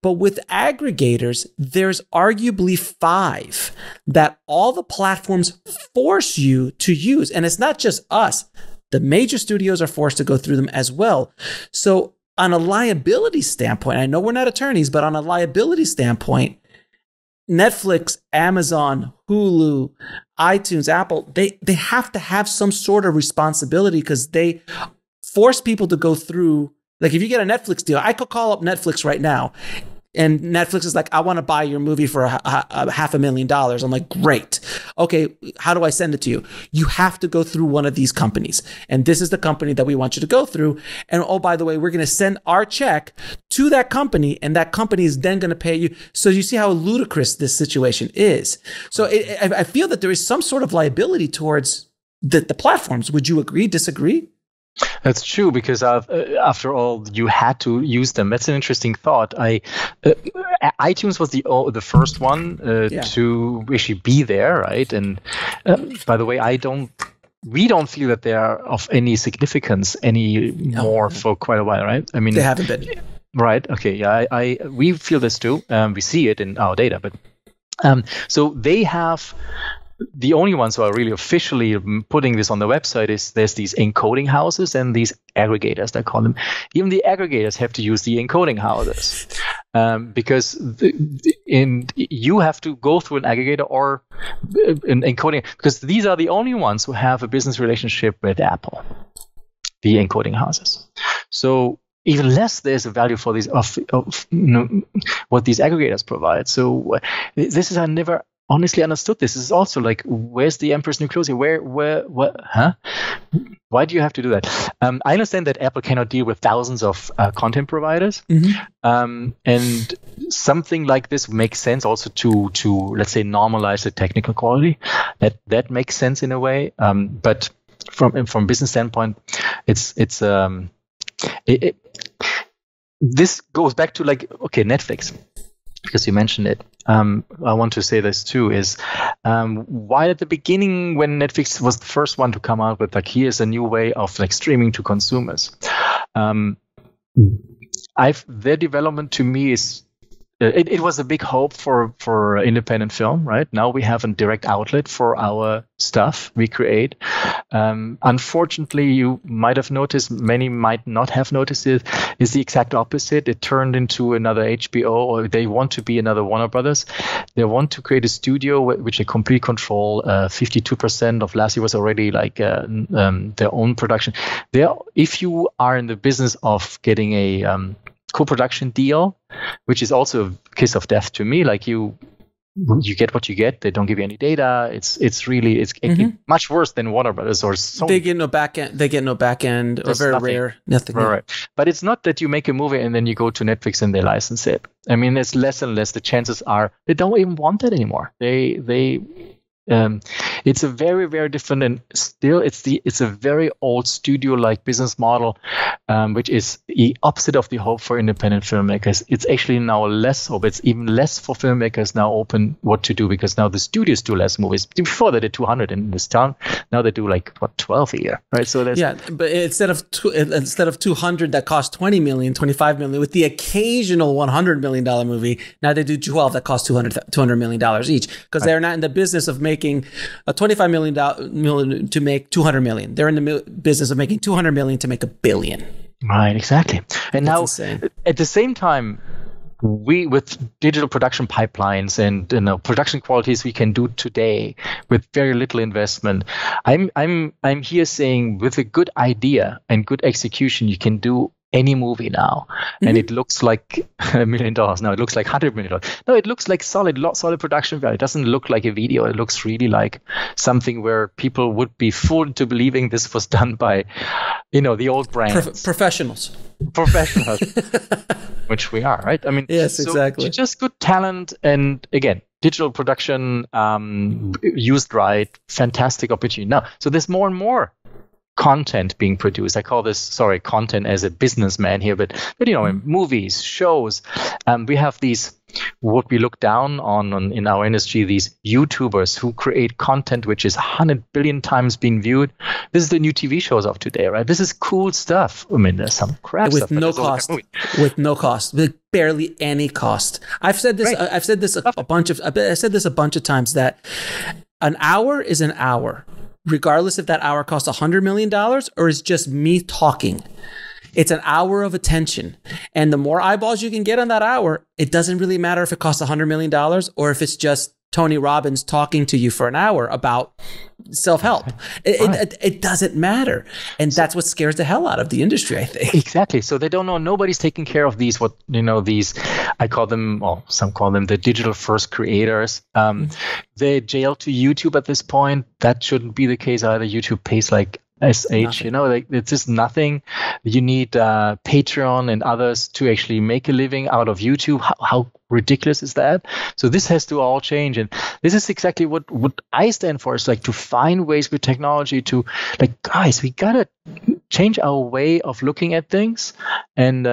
But with aggregators, there's arguably 5 that all the platforms force you to use. And it's not just us. The major studios are forced to go through them as well. So on a liability standpoint, I know we're not attorneys, but on a liability standpoint, Netflix, Amazon, Hulu, iTunes, Apple, they have to have some sort of responsibility because they force people to go through. Like if you get a Netflix deal, I could call up Netflix right now and Netflix is like, I want to buy your movie for $500,000. I'm like, great. Okay, how do I send it to you? You have to go through one of these companies. And this is the company that we want you to go through. And oh, by the way, we're going to send our check to that company and that company is then going to pay you. So you see how ludicrous this situation is. So I feel that there is some sort of liability towards the platforms. Would you agree, disagree? That's true because after all, you had to use them. That's an interesting thought. iTunes was the first one to actually be there, right? And by the way, we don't feel that they are of any significance anymore for quite a while, right? I mean, they haven't been. Right. Okay. Yeah. We feel this too. We see it in our data, but so they have. The only ones who are really officially putting this on the website there's these encoding houses and these aggregators, they call them. Even the aggregators have to use the encoding houses because you have to go through an aggregator or an encoding because these are the only ones who have a business relationship with Apple, the encoding houses. So even less there's a value for these what these aggregators provide. So this is I never honestly understood this. This is also like, where's the Emperor's New Clothes? What? Huh? Why do you have to do that? I understand that Apple cannot deal with thousands of content providers, and something like this makes sense also to let's say normalize the technical quality. That makes sense in a way, but from business standpoint, this goes back to like Netflix. Because you mentioned it, I want to say this too, is why at the beginning when Netflix was the first one to come out with like, here's a new way of like streaming to consumers. Their development to me is, it was a big hope for independent film, right? Now we have a direct outlet for our stuff we create. Unfortunately, you might have noticed, many might not have noticed it, is the exact opposite. It turned into another HBO, or they want to be another Warner Brothers. They want to create a studio which they completely control. 52% of last year was already like their own production. If you are in the business of getting a co-production deal, which is also a kiss of death to me, like you get what you get. They don't give you any data. It's really much worse than Warner Brothers or Sony. They get no back end or very rare. Nothing. Right. But it's not that you make a movie and then you go to Netflix and they license it. I mean, it's less and less. The chances are they don't even want that anymore. It's a very, very different, and still it's a very old studio-like business model, which is the opposite of the hope for independent filmmakers. It's actually now less hope. It's even less for filmmakers now open what to do, because now the studios do less movies. Before they did 200 in this town, now they do 12 a year, right? So but instead of 200 that cost 20 million, 25 million, with the occasional $100 million movie, now they do 12 that cost $200 million each, because they're not in the business of making a $25 million to make 200 million. They're in the business of making 200 million to make $1 billion. Right, exactly. And That's now, insane. At the same time, we, with digital production pipelines and production qualities we can do today with very little investment, I'm here saying with a good idea and good execution, you can do any movie now, and it looks like $1 million. No, it looks like $100 million. No, it looks like solid production value. It doesn't look like a video. It looks really like something where people would be fooled into believing this was done by, the old brands. Professionals, which we are, right? I mean, yes, exactly. Just good talent, and again, digital production used right, fantastic opportunity. Now, so there's more and more content being produced. I call this, content as a businessman here, but in movies, shows, we have these, what we look down on in our industry, these YouTubers who create content which is 100 billion times being viewed. This is the new TV shows of today, right? This is cool stuff. I mean, there's some crap with stuff. No cost. With no cost. With barely any cost. I've said this. Right. I've said this a bunch of times that an hour is an hour, regardless if that hour costs $100 million or is just me talking. It's an hour of attention. And the more eyeballs you can get on that hour, it doesn't really matter if it costs $100 million or if it's just Tony Robbins talking to you for an hour about self-help. It doesn't matter. And that's what scares the hell out of the industry, I think. Exactly. So they don't know, nobody's taking care of these, I call them, some call them the digital first creators. They're jailed to YouTube at this point. That shouldn't be the case either. YouTube pays like SH, it's just nothing. You need Patreon and others to actually make a living out of YouTube. How ridiculous is that? So this has to all change. And this is exactly what I stand for, is like to find ways with technology to, like, guys, we got to change our way of looking at things. And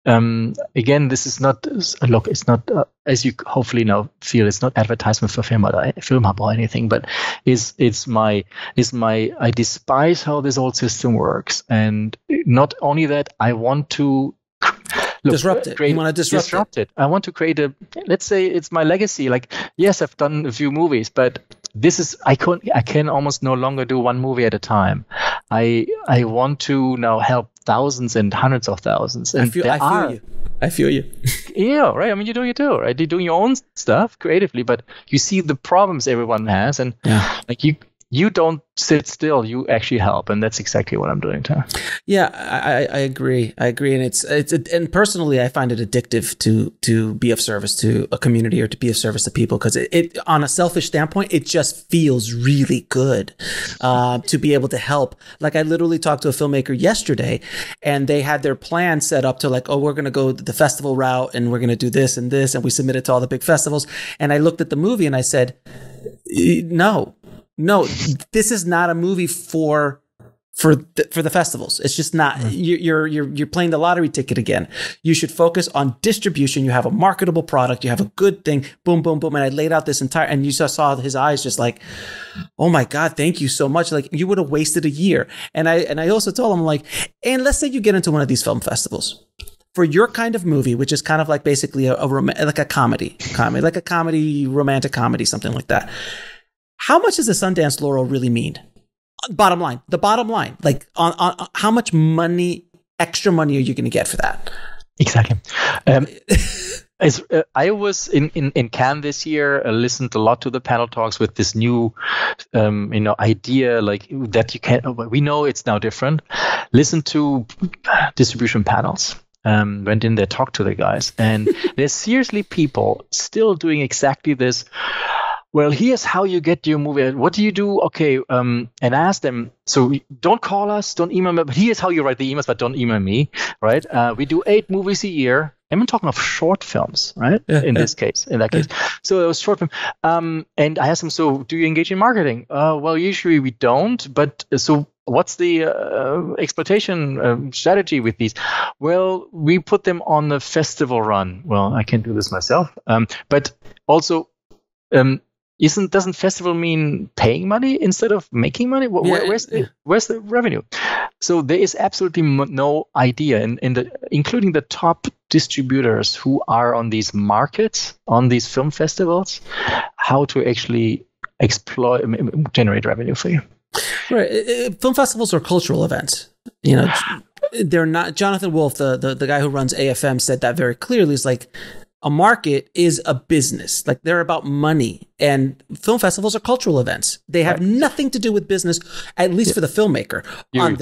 again, this is not, it's not, as you hopefully now feel, it's not advertisement for Filmhub or anything, but I despise how this old system works. And not only that, I want to disrupt it. You want to disrupt it. I want to create let's say it's my legacy. Like, yes, I've done a few movies, but this is, I can almost no longer do one movie at a time. I want to now help thousands and hundreds of thousands. And I feel you. Yeah, right. I mean, you're doing it too, right? You're doing your own stuff creatively, but you see the problems everyone has, and like you don't sit still. You actually help, and that's exactly what I'm doing too. Yeah, I agree. And and personally, I find it addictive to be of service to a community or to be of service to people, because it on a selfish standpoint, it just feels really good to be able to help. Like, I literally talked to a filmmaker yesterday, and they had their plan set up to, like, we're going to go the festival route, and we're going to do this and this, and we submitted to all the big festivals. And I looked at the movie and I said, no, this is not a movie for the festivals. It's just not. You're playing the lottery ticket again. You should focus on distribution. You have a marketable product. You have a good thing. Boom, boom, boom. And I laid out this entire, and you saw his eyes just like, oh my God, thank you so much. Like, you would have wasted a year. And I also told him, like, and let's say you get into one of these film festivals. For your kind of movie, which is kind of like basically like a comedy, like a comedy, romantic comedy, something like that. How much does the Sundance Laurel really mean? The bottom line, like on how much extra money are you going to get for that? Exactly. I was in Cannes this year, listened a lot to the panel talks with this new, idea, like that you can. We know it's now different. Listen to distribution panels. Went in there, talked to the guys, and there's seriously people still doing exactly this. Well, here's how you get your movie. What do you do? Okay, and I asked them, so don't call us, don't email me, but here's how you write the emails, but don't email me, right? We do 8 movies a year. I'm talking of short films, right? In that case. So it was short film. And I asked them, so do you engage in marketing? Well, usually we don't, but so what's the exploitation strategy with these? Well, we put them on the festival run. Well, I can do this myself. But also, doesn't festival mean paying money instead of making money? Where's the revenue? So there is absolutely no idea, including the top distributors who are on these markets, on these film festivals, how to actually generate revenue for you. Right. Film festivals are cultural events. They're not. Jonathan Wolff, the guy who runs AFM, said that very clearly. It's like, a market is a business. Like they're about money, and film festivals are cultural events. They have nothing to do with business, at least for the filmmaker. On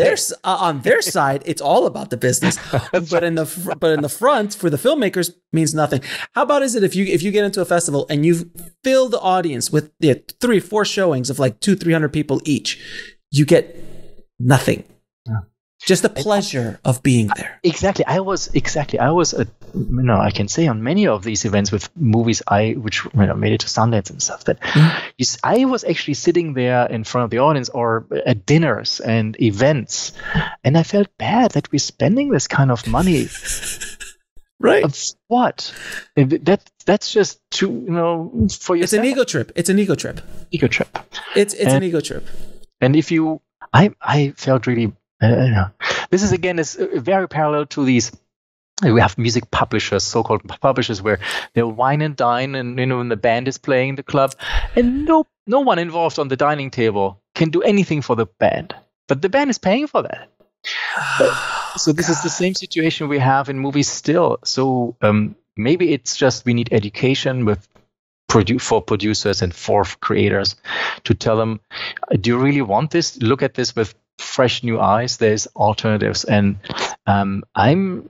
their side, it's all about the business. but in the front for the filmmakers means nothing. How about is it if you get into a festival and you fill the audience with 3-4 showings of like 200-300 people each, you get nothing. Yeah. Just the pleasure of being there. Exactly. I was I can say on many of these events with movies which made it to Sundance and stuff, that I was actually sitting there in front of the audience or at dinners and events, and I felt bad that we're spending this kind of money. Right. Of what? That's just for yourself. It's an ego trip. It's an ego trip. It's an ego trip. And if you, I felt really. This is again is very parallel to these. We have music publishers, so-called publishers, where they wine and dine, and when the band is playing the club, and no one involved on the dining table can do anything for the band, but the band is paying for that. So this is the same situation we have in movies still. So maybe it's just we need education for producers and for creators to tell them, do you really want this? Look at this with fresh new eyes. There's alternatives, and I am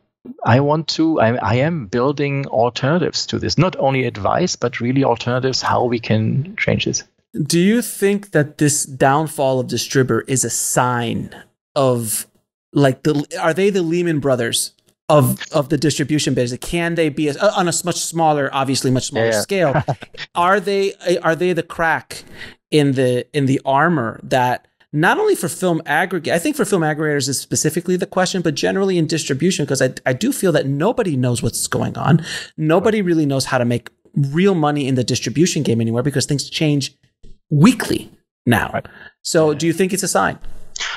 building alternatives to this, not only advice but really alternatives how we can change this. Do you think that this downfall of Distribber is a sign of are they the Lehman Brothers of the distribution business? Can they be on a much smaller scale? Are they the crack in the armor that not only for film aggregate, I think for film aggregators is specifically the question, but generally in distribution, because I do feel that nobody knows what's going on. Nobody really knows how to make real money in the distribution game anymore because things change weekly now. Right. So do you think it's a sign?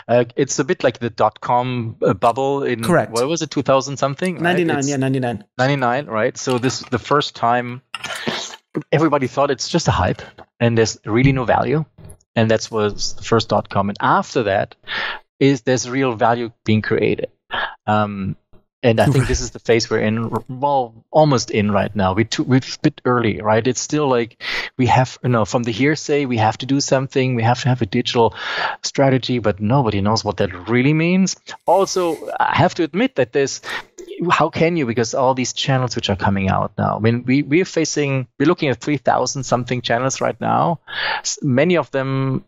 It's a bit like the .com bubble in, correct. What was it, 2000 something? 99, right? 99. 99, right? So this the first time everybody thought it's just a hype and there's really no value. And that was the first .com. And after that, there's real value being created. And I think this is the phase we're in, almost in right now. We're a bit early, right? It's still like we have, from the hearsay, we have to do something. We have to have a digital strategy, but nobody knows what that really means. Also, I have to admit that how can you? Because all these channels which are coming out now. I mean, we're looking at 3,000 something channels right now. Many of them.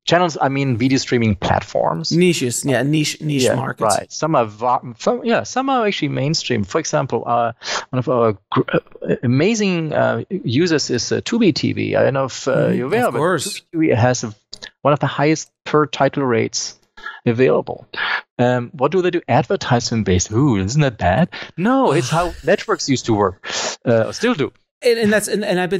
Channels, I mean, video streaming platforms. Niches, niche markets. Right. Some are actually mainstream. For example, one of our amazing users is Tubi TV. I don't know if you're aware of it. Of course. Tubi TV has one of the highest per title rates available. What do they do? Advertisement based. Ooh, isn't that bad? No, it's how networks used to work. Still do. And I've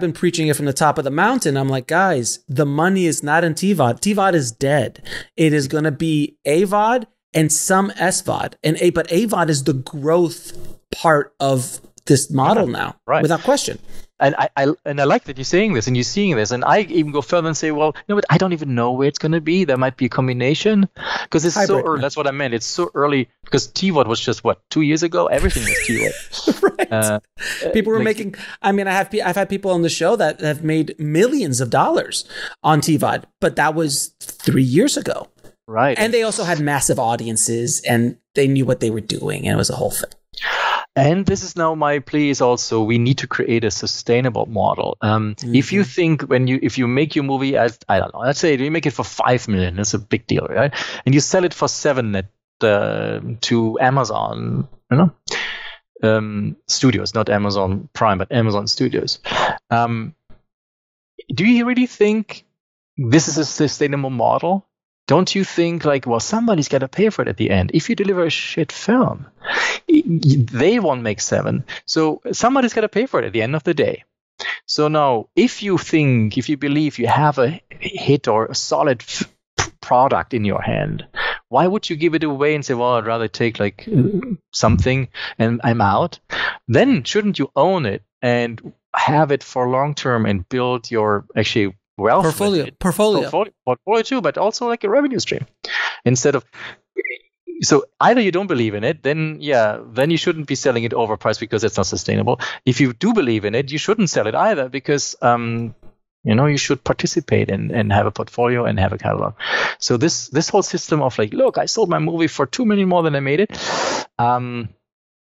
been preaching it from the top of the mountain. I'm like, guys, the money is not in TVOD. TVOD is dead. It is going to be AVOD and some SVOD. But AVOD is the growth part of this model now, right? Without question. And I like that you're saying this and you're seeing this. And I even go further and say, well, but I don't even know where it's going to be. There might be a combination because it's hybrid, so early. That's what I meant. It's so early because TVOD was just 2 years ago. Everything was TVOD. Right. People were making. I mean, I've had people on the show that have made millions of dollars on TVOD, but that was 3 years ago. Right. And they also had massive audiences and they knew what they were doing, and it was a whole thing. And this is now my plea is also we need to create a sustainable model. If you think if you make your movie as, I don't know, let's say you make it for 5 million, that's a big deal, right? And you sell it for 7 to Amazon, Studios, not Amazon Prime, but Amazon Studios. Do you really think this is a sustainable model? Don't you think somebody's got to pay for it at the end? If you deliver a shit film, they won't make 7. So somebody's got to pay for it at the end of the day. So now, if you believe you have a hit or a solid product in your hand, why would you give it away and say, well, I'd rather take something and I'm out? Then shouldn't you own it and have it for long term and build your actually wealth portfolio too, but also like a revenue stream instead of So either you don't believe in it, then you shouldn't be selling it overpriced because it's not sustainable. If you do believe in it, you shouldn't sell it either because you should participate and have a portfolio and have a catalog. So this whole system of like, look, I sold my movie for $2 million more than I made it,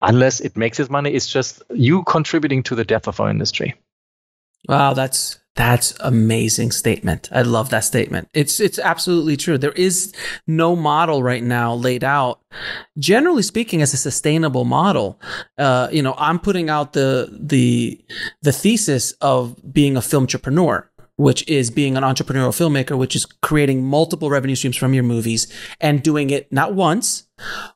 unless it makes its money, it's just you contributing to the death of our industry. Wow, that's amazing statement. I love that statement. It's absolutely true. There is no model right now laid out, generally speaking, as a sustainable model. I'm putting out the thesis of being a film entrepreneur, which is being an entrepreneurial filmmaker, which is creating multiple revenue streams from your movies and doing it not once,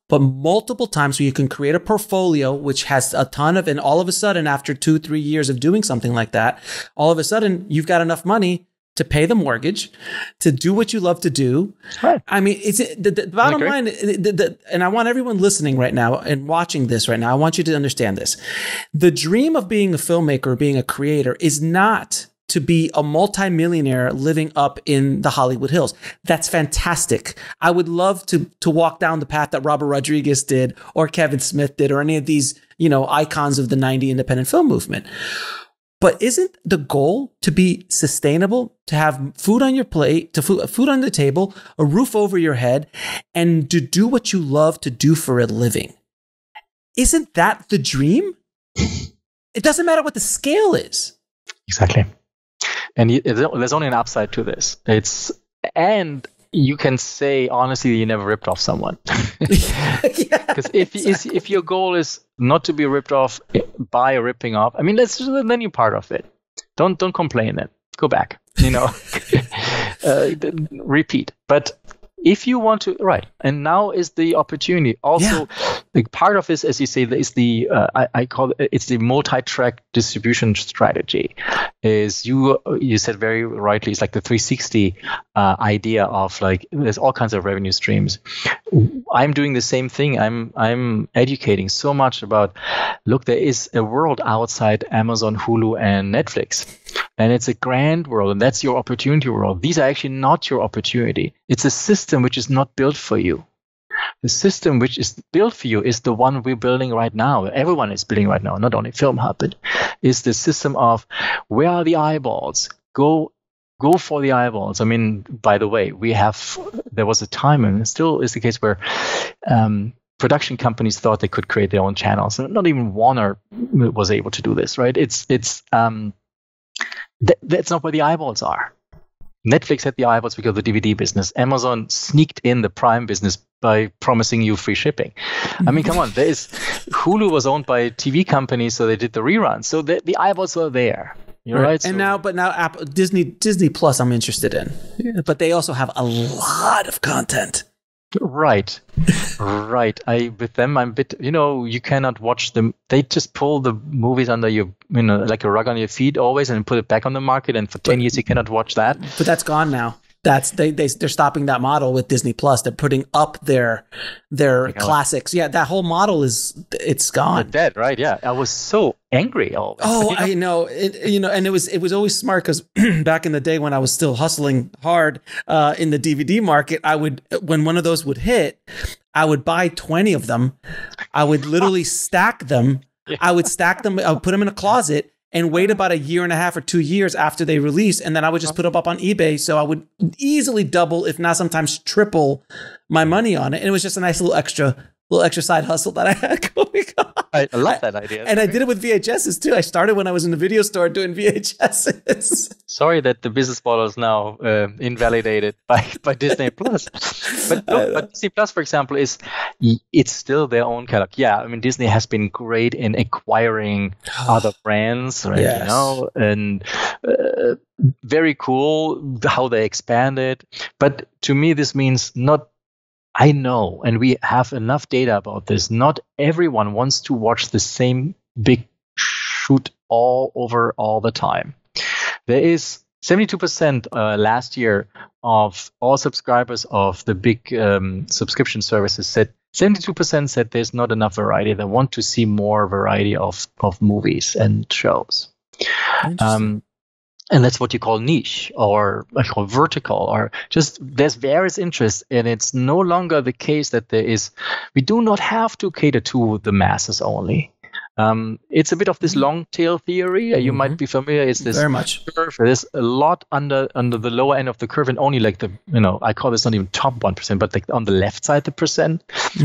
but multiple times, so you can create a portfolio which has a ton of, and all of a sudden, after 2-3 years of doing something like that, all of a sudden you've got enough money to pay the mortgage, to do what you love to do. Right. I mean, it's the bottom line, and I want everyone listening right now and watching this right now, I want you to understand this. The dream of being a filmmaker, being a creator, is not to be a multimillionaire living up in the Hollywood Hills. That's fantastic. I would love to walk down the path that Robert Rodriguez did, or Kevin Smith did, or any of these, icons of the 90s independent film movement. But isn't the goal to be sustainable, to have food on your plate, food on the table, a roof over your head, and to do what you love to do for a living? Isn't that the dream? It doesn't matter what the scale is. Exactly. And there's only an upside to this. And you can say, honestly, you never ripped off someone. Because if your goal is not to be ripped off by ripping off, I mean, then you're part of it. Don't complain then. Go back, repeat. But if you want to, right, and now is the opportunity. Also, the part of this, as you say, is the I call it's the multi-track distribution strategy. Is you said very rightly, it's like the 360 idea of like there's all kinds of revenue streams. I'm doing the same thing. I'm educating so much about, look, there is a world outside Amazon, Hulu, and Netflix. And it's a grand world, and that's your opportunity world. These are actually not your opportunity. It's a system which is not built for you. The system which is built for you is the one we're building right now. Everyone is building right now, not only Filmhub, but is the system of where are the eyeballs? Go for the eyeballs. I mean, by the way, there was a time, and it still is the case, where production companies thought they could create their own channels. Not even Warner was able to do this, right? That's not where the eyeballs are. Netflix had the eyeballs because of the DVD business. Amazon sneaked in the Prime business by promising you free shipping. I mean, come on. Hulu was owned by TV companies, so they did the reruns. So the eyeballs were there. You're right. And now Apple, Disney Plus, I'm interested in. Yeah. But they also have a lot of content. Right. With them, I'm a bit, you cannot watch them. They just pull the movies under your, like a rug on your feet always, and put it back on the market. And for 10 years, you cannot watch that. But that's gone now. They're stopping that model with Disney Plus. They're putting up their classics. Yeah, that whole model it's gone. They're dead, right? Yeah, I was so angry. I know. And it was always smart because back in the day when I was still hustling hard in the DVD market, when one of those would hit, I would buy 20 of them. I would literally stack them. Yeah. I would stack them. I would put them in a closet and wait about 1.5 years or 2 years after they release. And then I would just put them up on eBay. So I would easily double, if not sometimes triple my money on it. And it was just a nice little extra side hustle that I had going on. I love that idea. And I did it with VHSs too. I started when I was in the video store doing VHSs. Sorry that the business model is now invalidated by Disney Plus. But Disney Plus, for example, it's still their own catalog. Yeah, I mean, Disney has been great in acquiring other brands, right? Yes. And very cool how they expanded. But to me, this means I know, and we have enough data about this, not everyone wants to watch the same big shoot all over all the time. There is 72% last year of all subscribers of the big subscription services said 72% said there's not enough variety. They want to see more variety of movies and shows. And that's what you call niche, or I call vertical, or just there's various interests. And it's no longer the case that we do not have to cater to the masses only. It's a bit of this long tail theory. You might be familiar. It's this very much curve. There's a lot under the lower end of the curve, and only like I call this not even top 1%, but like on the left side, the percent,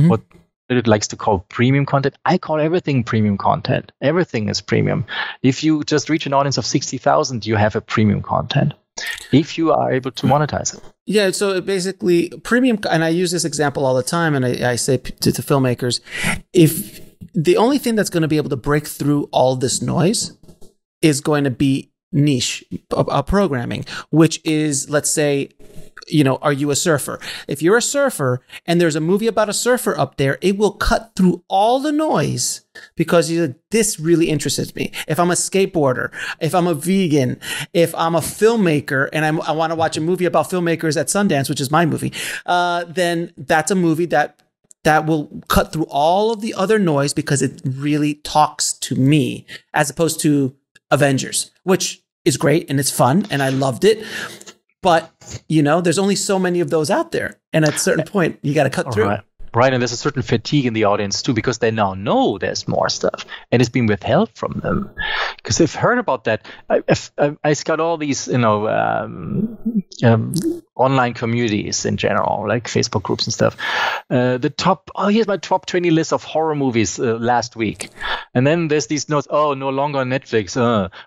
what it likes to call premium content. I call everything premium content. Everything is premium. If you just reach an audience of 60,000, you have a premium content. If you are able to monetize it. Yeah, so basically premium, and I use this example all the time, and I say to the filmmakers, if the only thing that's going to be able to break through all this noise is going to be niche programming, which is, let's say, are you a surfer? If you're a surfer and there's a movie about a surfer up there, it will cut through all the noise because this really interests me. If I'm a skateboarder, if I'm a vegan, if I'm a filmmaker and I want to watch a movie about filmmakers at Sundance, which is my movie, then that's a movie that will cut through all of the other noise because it really talks to me, as opposed to Avengers, which is great and it's fun and I loved it. But, there's only so many of those out there. And at a certain point, you got to cut through. Right. And there's a certain fatigue in the audience, too, because they now know there's more stuff and it's being withheld from them. Because they've heard about that. I got all these, online communities in general, like Facebook groups and stuff. Here's my top 20 list of horror movies last week. And then there's these notes, no longer on Netflix.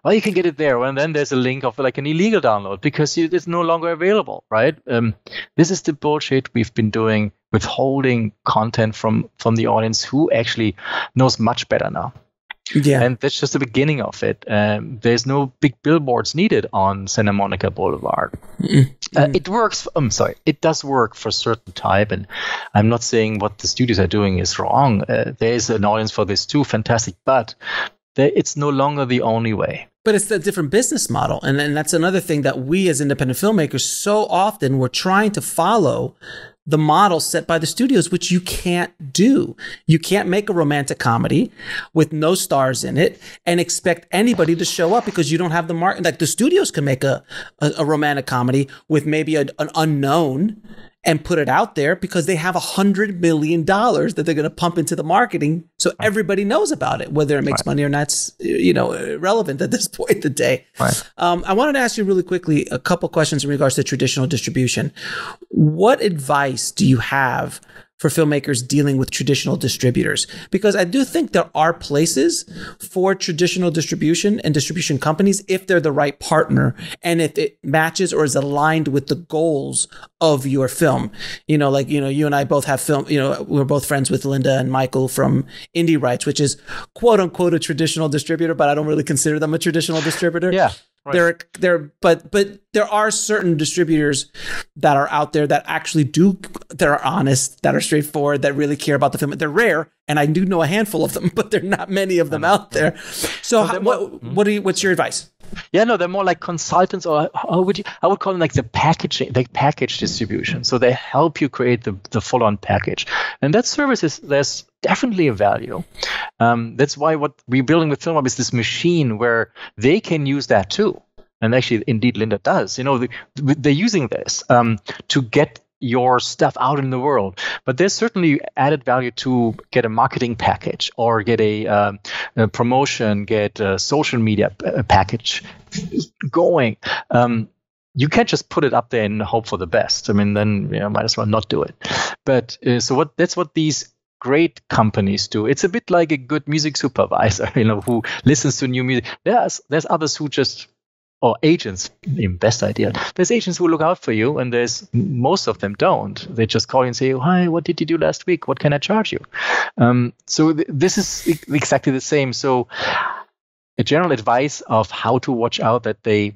You can get it there. And then there's a link of like an illegal download because it's no longer available, right? This is the bullshit we've been doing, withholding content from the audience who actually knows much better now. Yeah. And that's just the beginning of it. There's no big billboards needed on Santa Monica Boulevard. It works. It does work for a certain type. And I'm not saying what the studios are doing is wrong. There's an audience for this too. Fantastic. But it's no longer the only way. But it's a different business model. And that's another thing that we as independent filmmakers so often we're trying to follow the model set by the studios, which you can't do. You can't make a romantic comedy with no stars in it and expect anybody to show up because you don't have the market. Like the studios can make a romantic comedy with maybe an unknown and put it out there because they have $100 million that they're going to pump into the marketing. So everybody knows about it, whether it makes money or not, irrelevant at this point in the day. Right. I wanted to ask you really quickly a couple questions in regards to traditional distribution. What advice do you have for filmmakers dealing with traditional distributors? Because I do think there are places for traditional distribution and distribution companies if they're the right partner and if it matches or is aligned with the goals of your film. You and I both have film, we're both friends with Linda and Michael from Indie Rights, which is quote unquote a traditional distributor, but I don't really consider them a traditional distributor. Yeah. Right. But there are certain distributors that are out there that actually that are honest, that are straightforward, that really care about the film. They're rare, and I do know a handful of them, but there are not many of them out there. So what's your advice? Yeah, no, they're more like consultants, or I would call them like the packaging, like package distribution. So they help you create the full-on package, and that service there's definitely a value. That's why what we're building with Filmhub is this machine where they can use that too. And actually, indeed, Linda does. They're using this to get your stuff out in the world. But there's certainly added value to get a marketing package or get a promotion, get a social media package going. You can't just put it up there and hope for the best. I mean, then might as well not do it. But that's what these great companies do. It's a bit like a good music supervisor, who listens to new music. There's others who just, or agents, even best idea. There's agents who look out for you, and there's most of them don't. They just call you and say, "Hi, what did you do last week? What can I charge you?" So this is exactly the same. So a general advice of how to watch out that they,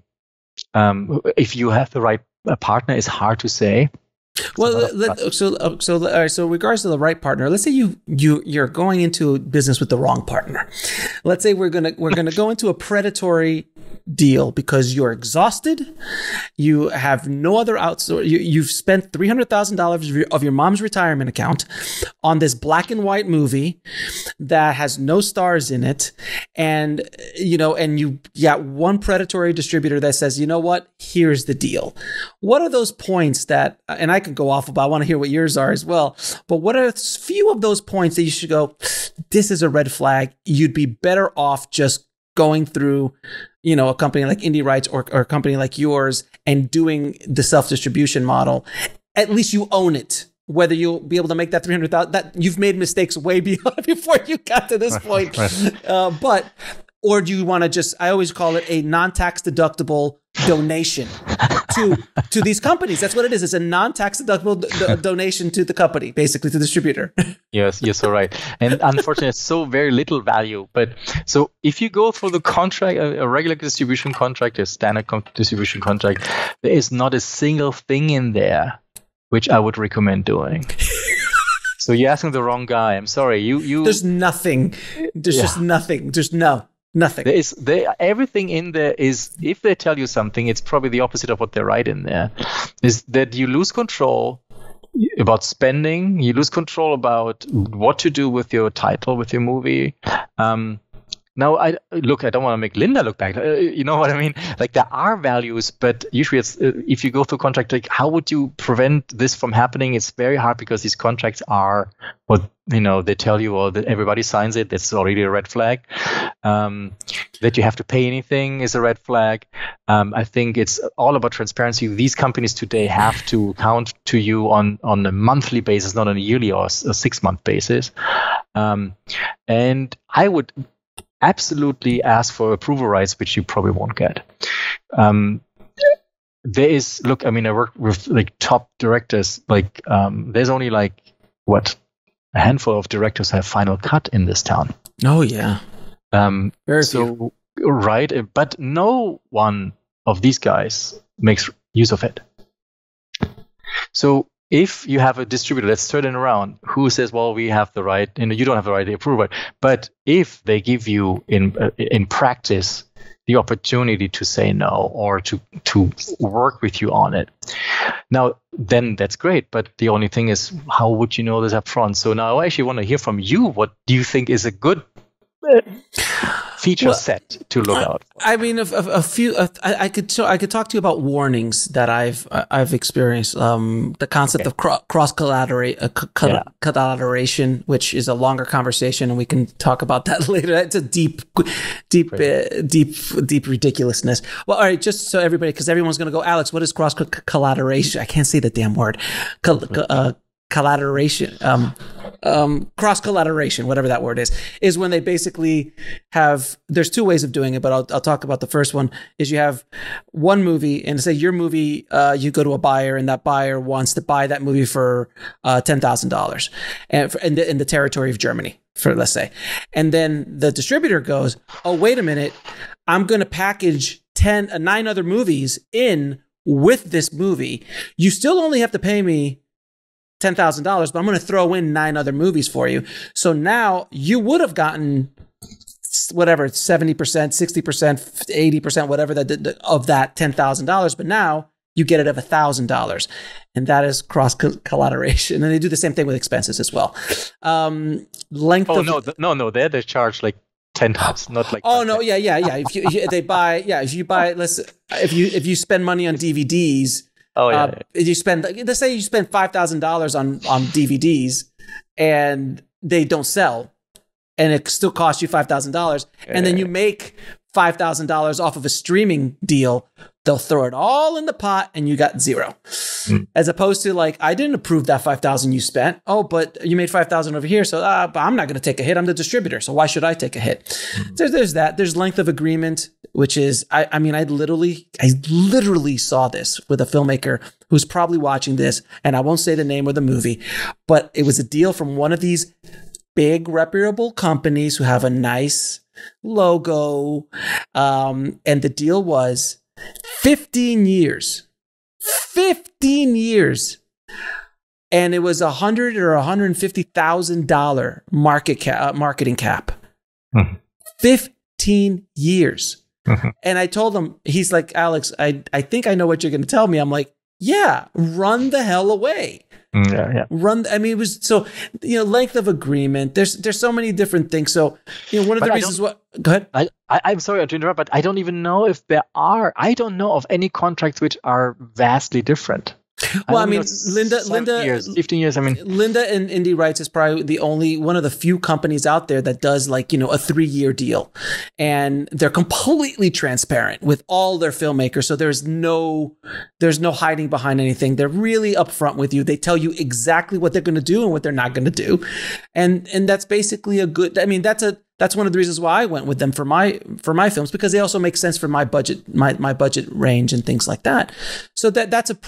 if you have the right partner, is hard to say. Well, so regards to the right partner, let's say you're going into business with the wrong partner. Let's say we're gonna go into a predatory deal because you're exhausted. You have no other outsource. You've spent $300,000 of your mom's retirement account on this black and white movie that has no stars in it. And, and you got one predatory distributor that says, you know what, here's the deal. What are those points that, and I could go off about, I want to hear what yours are as well, but what are a few of those points that you should go, this is a red flag. You'd be better off just going through, a company like Indie Rights or a company like yours and doing the self-distribution model. At least you own it. Whether you'll be able to make that 300,000, that you've made mistakes way beyond before you got to this point. Right. Or do you want to just, I always call it a non-tax deductible donation to these companies. That's what it is. It's a non-tax deductible donation to the company, basically to the distributor. Yes, you're so right. And unfortunately, it's so very little value. But so if you go for the contract, a regular distribution contract, a standard distribution contract, there is not a single thing in there which I would recommend doing. So you're asking the wrong guy. I'm sorry. You. There's nothing. There's just nothing. There's nothing. Everything in there is, if they tell you something, it's probably the opposite of what they write in there. Is that you lose control about spending, you lose control about what to do with your title, with your movie. Now, I don't want to make Linda look bad. You know what I mean? Like, there are values, but usually it's, if you go through contract, like, how would you prevent this from happening? It's very hard because these contracts are what, they tell you, or that everybody signs it. That's already a red flag. That you have to pay anything is a red flag. I think it's all about transparency. These companies today have to count to you on a monthly basis, not on a yearly or a 6-month basis. And I would absolutely ask for approval rights, which you probably won't get. There is, I work with like top directors. Like, there's only a handful of directors have final cut in this town. Oh yeah. Very few. Right, but no one of these guys makes use of it. So if you have a distributor that's turning around who says, well, we have the right, you don't have the right to approve it, but if they give you in practice the opportunity to say no or to work with you on it, now then that's great. But the only thing is, how would you know this up front? So now I actually want to hear from you. What do you think is a good feature set to look out for? I mean, a few. I could talk to you about warnings that I've experienced. The concept of cross collateration, which is a longer conversation, and we can talk about that later. It's a deep ridiculousness. Well, all right, just so everybody, because everyone's going to go, Alex, what is cross collateration? I can't say the damn word. Collateration, cross collateration, whatever that word is when they basically have, there's two ways of doing it, but I'll talk about the first one. Is you have one movie, and say your movie, you go to a buyer, and that buyer wants to buy that movie for $10,000 and in the territory of Germany, for let's say. And then the distributor goes, oh, wait a minute, I'm going to package 9 other movies in with this movie. You still only have to pay me $10,000, but I'm going to throw in 9 other movies for you. So now you would have gotten whatever, 70%, 60%, 80%, whatever of that $10,000, but now you get it of $1,000, and that is cross collateration. And they do the same thing with expenses as well. No, there they charge like 10 times, not like. Oh no, yeah. If you spend money on DVDs. Oh yeah. You spend, let's say you spend $5,000 on DVDs and they don't sell, and it still costs you $5,000, and then you make $5,000 off of a streaming deal. They'll throw it all in the pot, and you got zero. As opposed to like, I didn't approve that $5,000 you spent. Oh, but you made $5,000 over here, so but I'm not going to take a hit. I'm the distributor, so why should I take a hit? There's that. There's length of agreement, which is, I literally saw this with a filmmaker who's probably watching this, and I won't say the name of the movie, but it was a deal from one of these big reputable companies who have a nice logo, and the deal was 15 years, and it was $100,000 or $150,000 marketing cap. 15 years. And I told him, he's like, Alex, I think I know what you're going to tell me. I'm like, yeah, run the hell away. Run. I mean, it was so, length of agreement. There's so many different things. So, one of the reasons go ahead. I'm sorry to interrupt, but I don't even know if I don't know of any contracts which are vastly different. Well, I mean, Linda, 15 years. I mean, Linda and Indie Rights is probably the only one of the few companies out there that does a 3-year deal, and they're completely transparent with all their filmmakers. So there's no hiding behind anything. They're really upfront with you. They tell you exactly what they're going to do and what they're not going to do, and that's basically a good. I mean, that's one of the reasons why I went with them for my films, because they also make sense for my budget, my budget range and things like that. So that's it's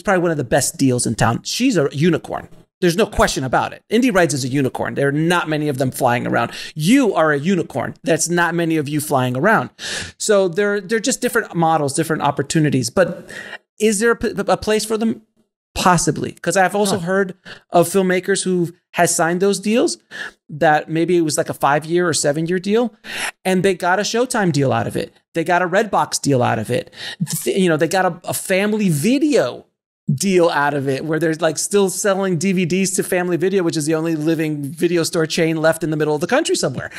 probably one of the best deals in town. She's a unicorn. There's no question about it. Indie Rights is a unicorn. There are not many of them flying around. You are a unicorn. That's not many of you flying around. So they're just different models, different opportunities. But is there a place for them? Possibly, because I've also heard of filmmakers who has signed those deals that maybe it was like a 5-year or 7-year deal, and they got a Showtime deal out of it. They got a Redbox deal out of it. They got a family video deal out of it, where they're still selling DVDs to Family Video, which is the only living video store chain left in the middle of the country somewhere.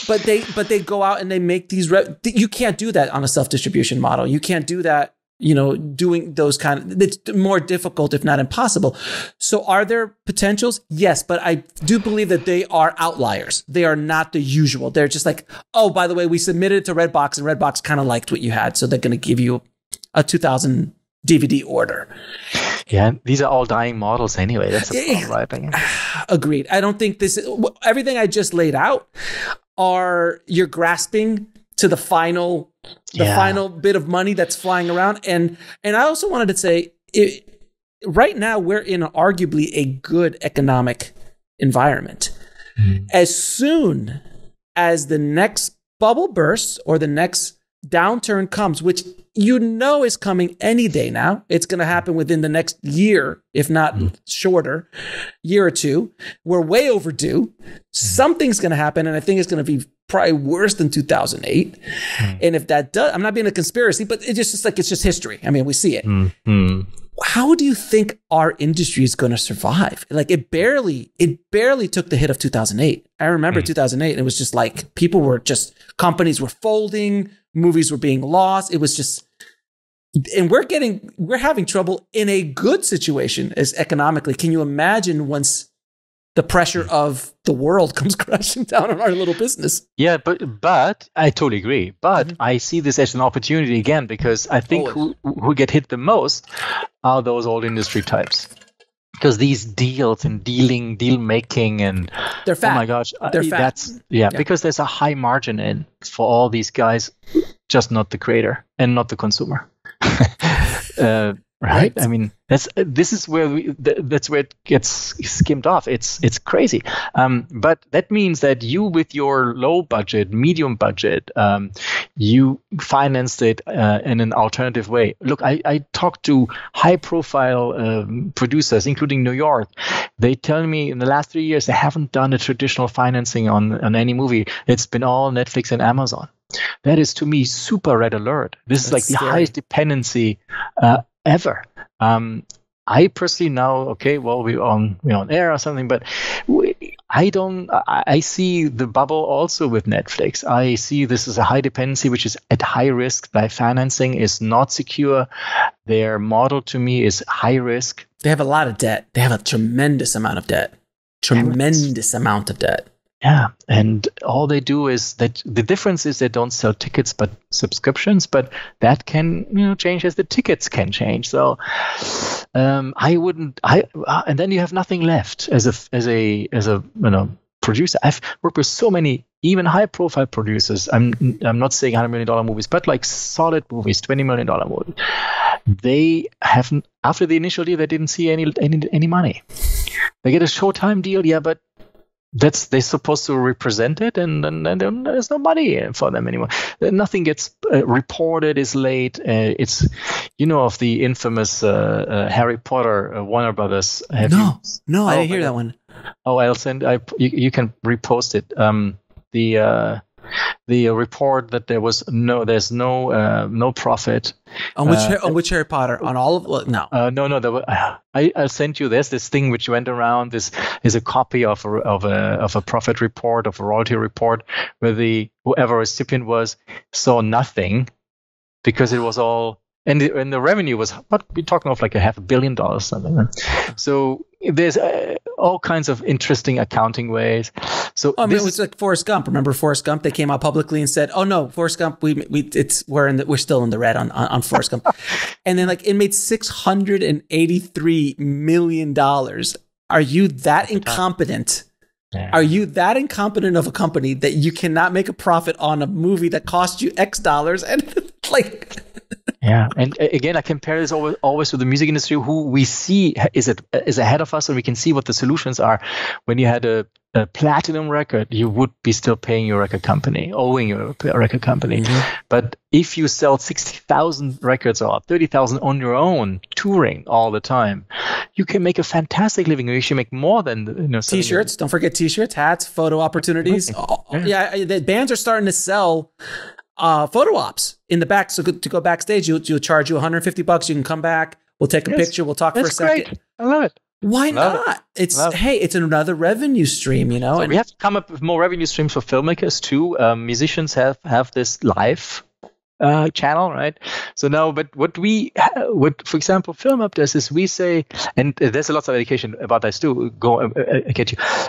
but they go out and they make these. You can't do that on a self-distribution model. You can't do that. Doing those it's more difficult, if not impossible. So are there potentials? Yes, but I do believe that they are outliers. They are not the usual. They're just like, oh, by the way, we submitted to Redbox and Redbox kind of liked what you had, so they're going to give you a 2,000 DVD order. Yeah, these are all dying models anyway. That's a problem, right? Agreed. I don't think everything I just laid out you're grasping to the final bit of money that's flying around. And I also wanted to say, right now we're in arguably a good economic environment. As soon as the next bubble bursts or the next downturn comes, which is coming any day now, it's going to happen within the next year, if not shorter, year or two. We're way overdue. Something's going to happen, and I think it's going to be probably worse than 2008. And if that does, I'm not being a conspiracy, but it's just history. I mean, we see it. How do you think our industry is going to survive? It barely took the hit of 2008. I remember 2008, and it was just companies were folding, movies were being lost. It was just, and we're having trouble in a good situation as economically. Can you imagine once the pressure of the world comes crashing down on our little business? Yeah, but I totally agree. But I see this as an opportunity again, because I think who get hit the most are those old industry types. Because these deals and deal making, and they're fat. Oh my gosh, they're fat. Because there's a high margin in for all these guys, just not the creator and not the consumer. Right? I mean, that's where it gets skimmed off. It's crazy. But that means that you, with your low budget, medium budget, you financed it in an alternative way. Look, I talked to high profile producers, including New York. They tell me in the last 3 years they haven't done a traditional financing on any movie. It's been all Netflix and Amazon. That is, to me, super red alert. This is the highest dependency ever. I personally now, we're on air or something, but I see the bubble also with Netflix. I see this as a high dependency, which is at high risk. Their financing is not secure. Their model, to me, is high risk. They have a lot of debt. They have a tremendous amount of debt. Yeah, and all they do is that the difference is they don't sell tickets but subscriptions, but that can change as the tickets can change. So I wouldn't. And then you have nothing left as a producer. I've worked with so many even high profile producers. I'm not saying $100 million movies, but solid movies, $20 million movies. They haven't, after the initial deal, they didn't see any money. They get a Showtime deal, but they're supposed to represent it, and then there's no money for them anymore. Nothing gets reported, is late. It's of the infamous Harry Potter Warner Brothers. No, I didn't hear that one. Oh, I'll send. You can repost it. The the report that there's no profit. On which Harry Potter? On all of no. No. I sent you this thing which went around. This is a copy of a profit report, of a royalty report, where whoever recipient was saw nothing because it was all. And the revenue was, what we're talking of, like $500 million something. So there's all kinds of interesting accounting ways. So it's like Forrest Gump. Remember Forrest Gump? They came out publicly and said, "Oh no, Forrest Gump, we're still in the red on Forrest Gump." And then it made $683 million. Are you that incompetent? Yeah. Are you that incompetent of a company that you cannot make a profit on a movie that cost you X dollars and Yeah, and again, I compare this always to the music industry, who we see is ahead of us, and we can see what the solutions are. When you had a platinum record, you would be still paying your record company, owing your record company. Mm-hmm. But if you sell 60,000 records or 30,000 on your own, touring all the time, you can make a fantastic living. You should make more than T-shirts. Don't forget T-shirts, hats, photo opportunities. Yeah, the bands are starting to sell photo ops in the back. So to go backstage, you'll charge you $150. You can come back. We'll take a picture. We'll talk for a second. Great. I love it. Why not? It's another revenue stream, So we have to come up with more revenue streams for filmmakers too. Musicians have this live channel, right? So now, but what for example, Filmhub does is we say, and there's a lot of education about this too.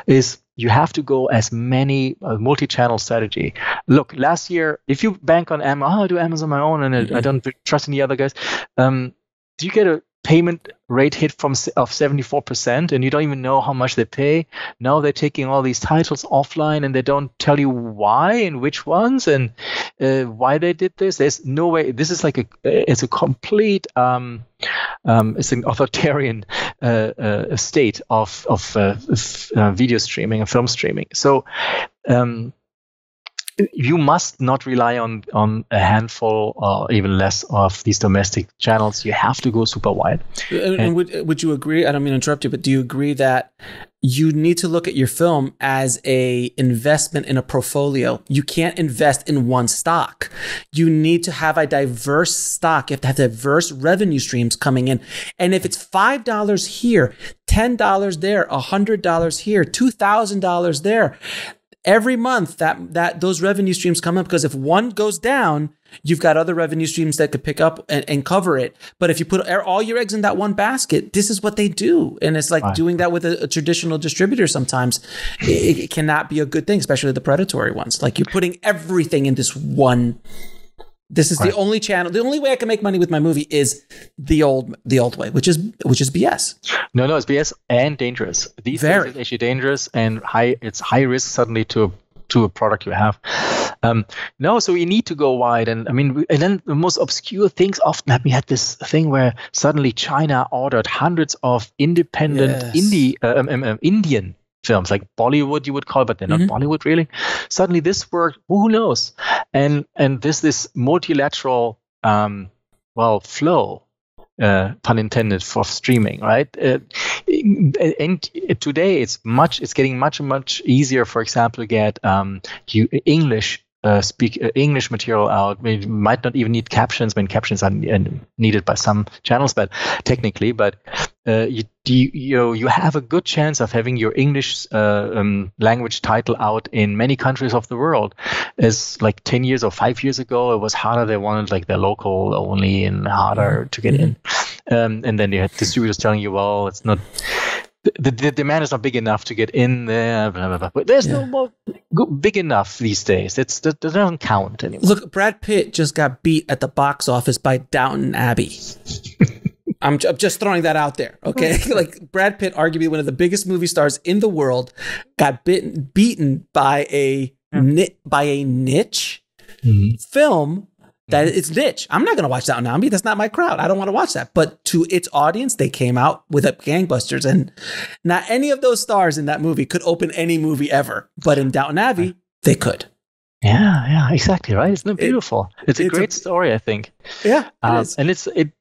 Is you have to go as many multi-channel strategy. Look, last year, if you bank on Amazon, I do Amazon on my own, and I don't trust any other guys. Do you get a payment rate hit of 74%, and you don't even know how much they pay? Now they're taking all these titles offline, and they don't tell you why and which ones and why they did this. There's no way. This is it's a complete it's an authoritarian state of video streaming and film streaming. So you must not rely on a handful or even less of these domestic channels. You have to go super wide. And would you agree? I don't mean to interrupt you, but do you agree that you need to look at your film as a investment in a portfolio? You can't invest in one stock. You need to have a diverse stock. You have to have diverse revenue streams coming in. And if it's $5 here, $10 there, $100 here, $2,000 there, every month that those revenue streams come up, because if one goes down, you've got other revenue streams that could pick up and cover it. But if you put all your eggs in that one basket, this is what they do. And it's like doing that with a traditional distributor sometimes. It cannot be a good thing, especially the predatory ones. Like you're putting everything in this one. This is the only channel. The only way I can make money with my movie is the old way, which is BS. No, it's BS and dangerous. These days it's actually dangerous and high. It's high risk suddenly to a product you have. So we need to go wide, and then the most obscure things often happen. We had this thing where suddenly China ordered hundreds of independent Indian films, like Bollywood you would call, but they're not Bollywood really. Suddenly this worked. Who knows? And this multilateral flow, pun intended, for streaming, right? And today it's getting much easier. For example, to get English English material out. We might not even need captions when captions are needed by some channels, but technically, you have a good chance of having your English language title out in many countries of the world. As like 10 years or 5 years ago, it was harder. They wanted like their local only and harder to get in. And then you had distributors telling you, well, it's not. The demand is not big enough to get in there, blah, blah, blah. But there's no more big enough these days. That doesn't count anymore. Look, Brad Pitt just got beat at the box office by Downton Abbey. I'm just throwing that out there, okay? Like Brad Pitt, arguably one of the biggest movie stars in the world, got beaten by a niche film. That it's niche. I'm not going to watch Downton Abbey. That's not my crowd. I don't want to watch that. But to its audience, they came out with a gangbusters, and not any of those stars in that movie could open any movie ever. But in Downton Abbey, they could. Yeah, exactly, right? Isn't it beautiful? It's a great story, I think. Yeah, it is. And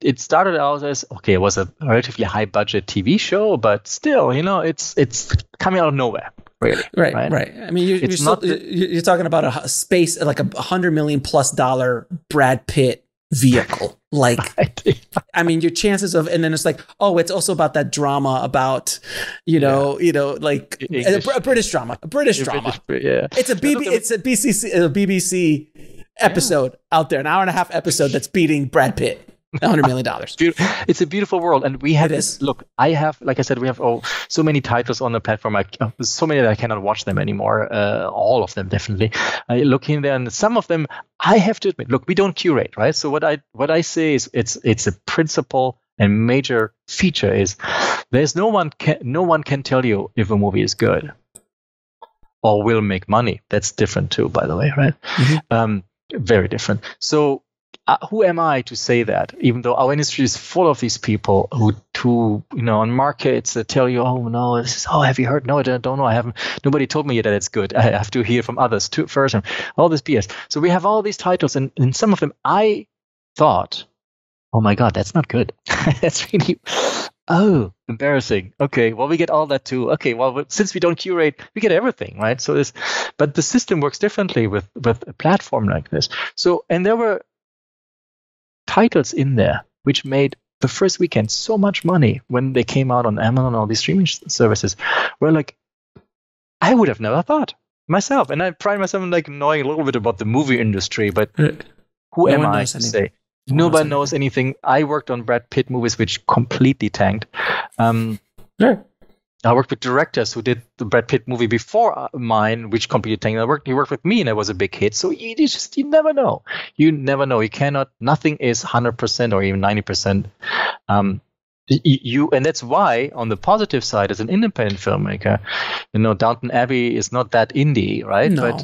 it started out as, okay, it was a relatively high budget TV show, but still, it's coming out of nowhere, really. Right. I mean, you're talking about a space, like $100 million+ Brad Pitt vehicle. Like, I mean, your chances of, and then it's like, oh, it's also about that drama about, like a British drama. Yeah. It's a BBC episode out there, an hour and a half episode that's beating Brad Pitt. $100 million. It's a beautiful world, and we have this. Look, I have, like I said, we have so many titles on the platform. So many that I cannot watch them anymore. All of them, definitely. I look in there, and some of them I have to admit. Look, we don't curate, right? So what I say is, it's a principle and major feature is there's no one can tell you if a movie is good or will make money. That's different too, by the way, right? Mm-hmm. Very different. So. Who am I to say that? Even though our industry is full of these people who on markets that tell you, oh no, have you heard? No, I don't know. I haven't. Nobody told me that it's good. I have to hear from others first. And all this BS. So we have all these titles, and in some of them, I thought, oh my God, that's not good. That's really embarrassing. Okay, well, we get all that too. Okay, well, since we don't curate, we get everything, right? So but the system works differently with a platform like this. So, and there were titles in there which made the first weekend so much money when they came out on Amazon and all these streaming services, where like I would have never thought myself. And I pride myself in like knowing a little bit about the movie industry, but who am I to say? Nobody knows anything. I worked on Brad Pitt movies which completely tanked. I worked with directors who did the Brad Pitt movie before mine, which completely tanked. He worked with me, and it was a big hit. So you never know. You never know. You cannot. Nothing is 100% or even 90%. And that's why, on the positive side, as an independent filmmaker, Downton Abbey is not that indie, right? No.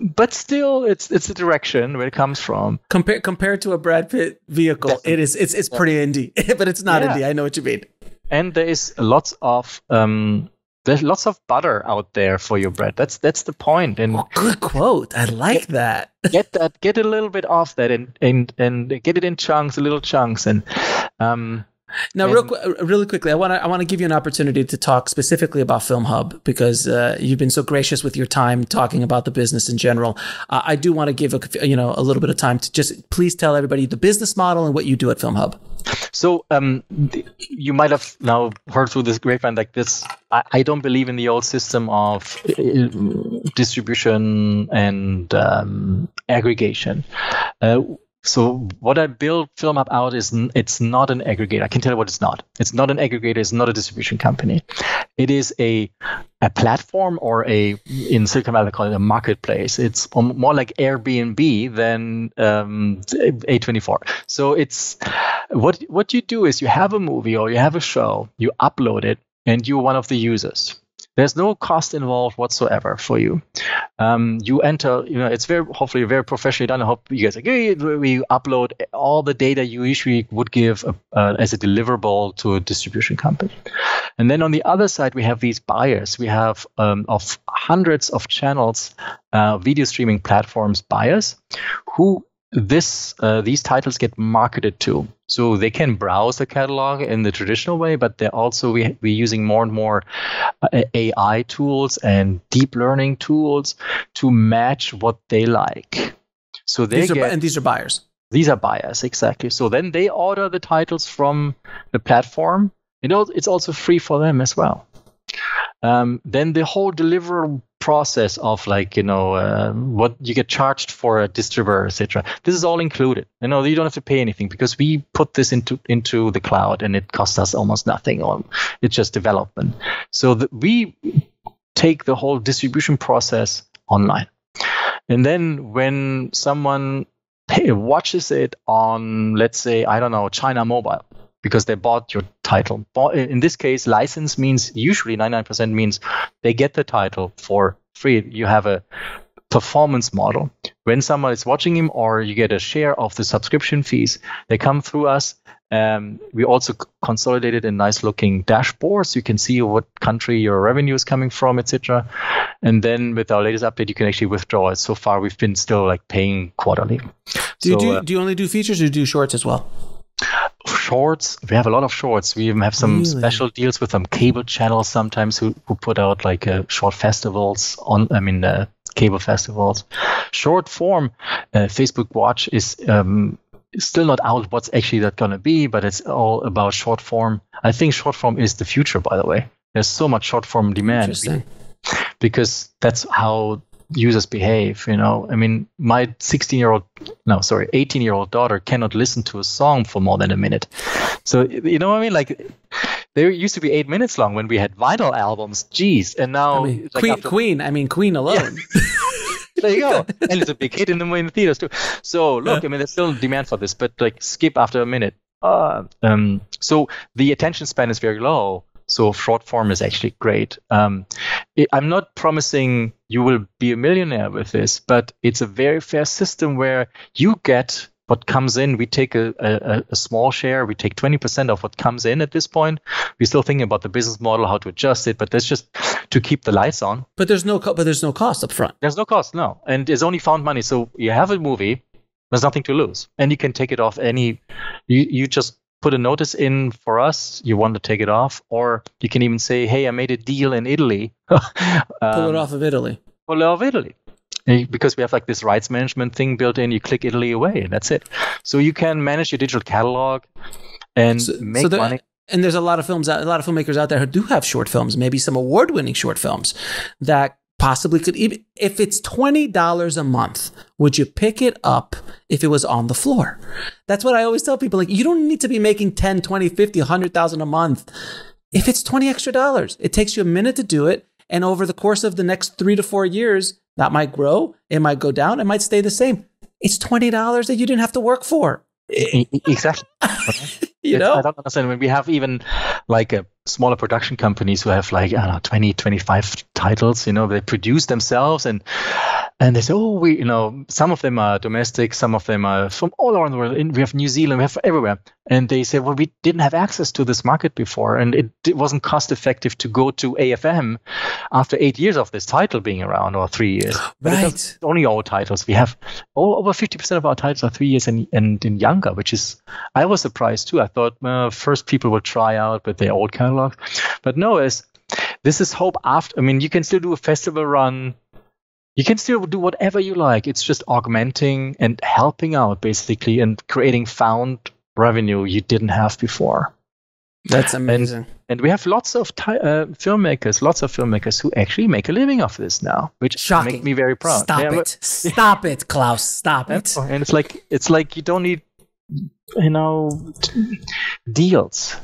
But still, it's the direction where it comes from. Compared to a Brad Pitt vehicle, definitely. It's pretty indie, but it's not indie. I know what you mean. And there is lots of butter out there for your bread. That's the point. And good quote. I like that. Get a little bit off that and get it in little chunks. And now, really quickly, I want to give you an opportunity to talk specifically about Filmhub, because you've been so gracious with your time talking about the business in general. I do want to give a little bit of time to just please tell everybody the business model and what you do at Filmhub. So you might have now heard through this grapevine like this. I don't believe in the old system of distribution and aggregation. So what I built Filmhub out is it's not an aggregator. I can tell you what it's not. It's not an aggregator. It's not a distribution company. It is a platform, or in Silicon Valley they call it a marketplace. It's more like Airbnb than A24. So it's what you do is you have a movie or you have a show, you upload it, and you're one of the users. There's no cost involved whatsoever for you. You enter, it's hopefully very professionally done. I hope you guys agree. We upload all the data you usually would give as a deliverable to a distribution company. And then on the other side, we have these buyers. We have of hundreds of channels, video streaming platforms buyers who these titles get marketed to. So they can browse the catalog in the traditional way, but they're also we're using more and more AI tools and deep learning tools to match what they like. So these are buyers. These are buyers, exactly. So then they order the titles from the platform. It's also free for them as well. Then the whole delivery process of what you get charged for a Distribber, etc. This is all included. You don't have to pay anything because we put this into the cloud, and it costs us almost nothing. It's just development. So we take the whole distribution process online, and then when someone watches it on, let's say, I don't know, China Mobile, because they bought your title. In this case, license means usually 99% means they get the title for free. You have a performance model. When someone is watching him, or you get a share of the subscription fees, they come through us, We also consolidated a nice looking dashboard so you can see what country your revenue is coming from, etc. And then with our latest update, you can actually withdraw it. So far, we've been still like paying quarterly. Do you only do features or do you do shorts as well? Shorts, we have a lot of shorts. We even have some special deals with some cable channels sometimes who put out like short festivals cable festivals. Short form, Facebook Watch is still not out what's actually that going to be, but it's all about short form. I think short form is the future, by the way. There's so much short form demand because that's how users behave, you know. I mean, my 18-year-old daughter cannot listen to a song for more than a minute. So, you know what I mean? Like, they used to be 8 minutes long when we had vinyl albums. Jeez. And now... Queen alone. Yeah. There you go. And it's a big hit in the theaters, too. So, look, I mean, there's still demand for this, but, like, skip after a minute. So the attention span is very low. So short form is actually great. I'm not promising you will be a millionaire with this, but it's a very fair system where you get what comes in. We take a small share. We take 20% of what comes in at this point. We're still thinking about the business model, how to adjust it, but that's just to keep the lights on. But there's no cost up front. There's no cost, no. And it's only found money. So you have a movie, there's nothing to lose. And you can take it off you just put a notice in for us, you want to take it off, or you can even say, hey, I made a deal in Italy. Pull it off of Italy. Pull it off Italy. Because we have like this rights management thing built in, you click Italy away, and that's it. So you can manage your digital catalog and make money. And there's a lot of filmmakers out there who do have short films, maybe some award-winning short films that possibly could, even if it's $20 a month, would you pick it up if it was on the floor? That's what I always tell people. Like, you don't need to be making 10, 20, 50, 100,000 a month. If it's $20 extra, it takes you a minute to do it. And over the course of the next 3 to 4 years, that might grow. It might go down. It might stay the same. It's $20 that you didn't have to work for. Exactly. You know? I don't understand when we have even like smaller production companies who have like, I don't know, 20, 25 titles, you know, they produce themselves and they say, some of them are domestic, some of them are from all around the world. We have New Zealand, we have everywhere. And they say, well, we didn't have access to this market before. And it wasn't cost effective to go to AFM after 8 years of this title being around, or 3 years. But it's only old titles. We have over 50% of our titles are 3 years and younger, which is, I was surprised too. I thought first people will try out with their old catalogs. But no, this is hope after. I mean, you can still do a festival run. You can still do whatever you like. It's just augmenting and helping out, basically, and creating found revenue you didn't have before. That's amazing. And we have lots of filmmakers who actually make a living off this now, which makes me very proud. Stop it, Klaus. Stop it. And it's like you don't need, deals.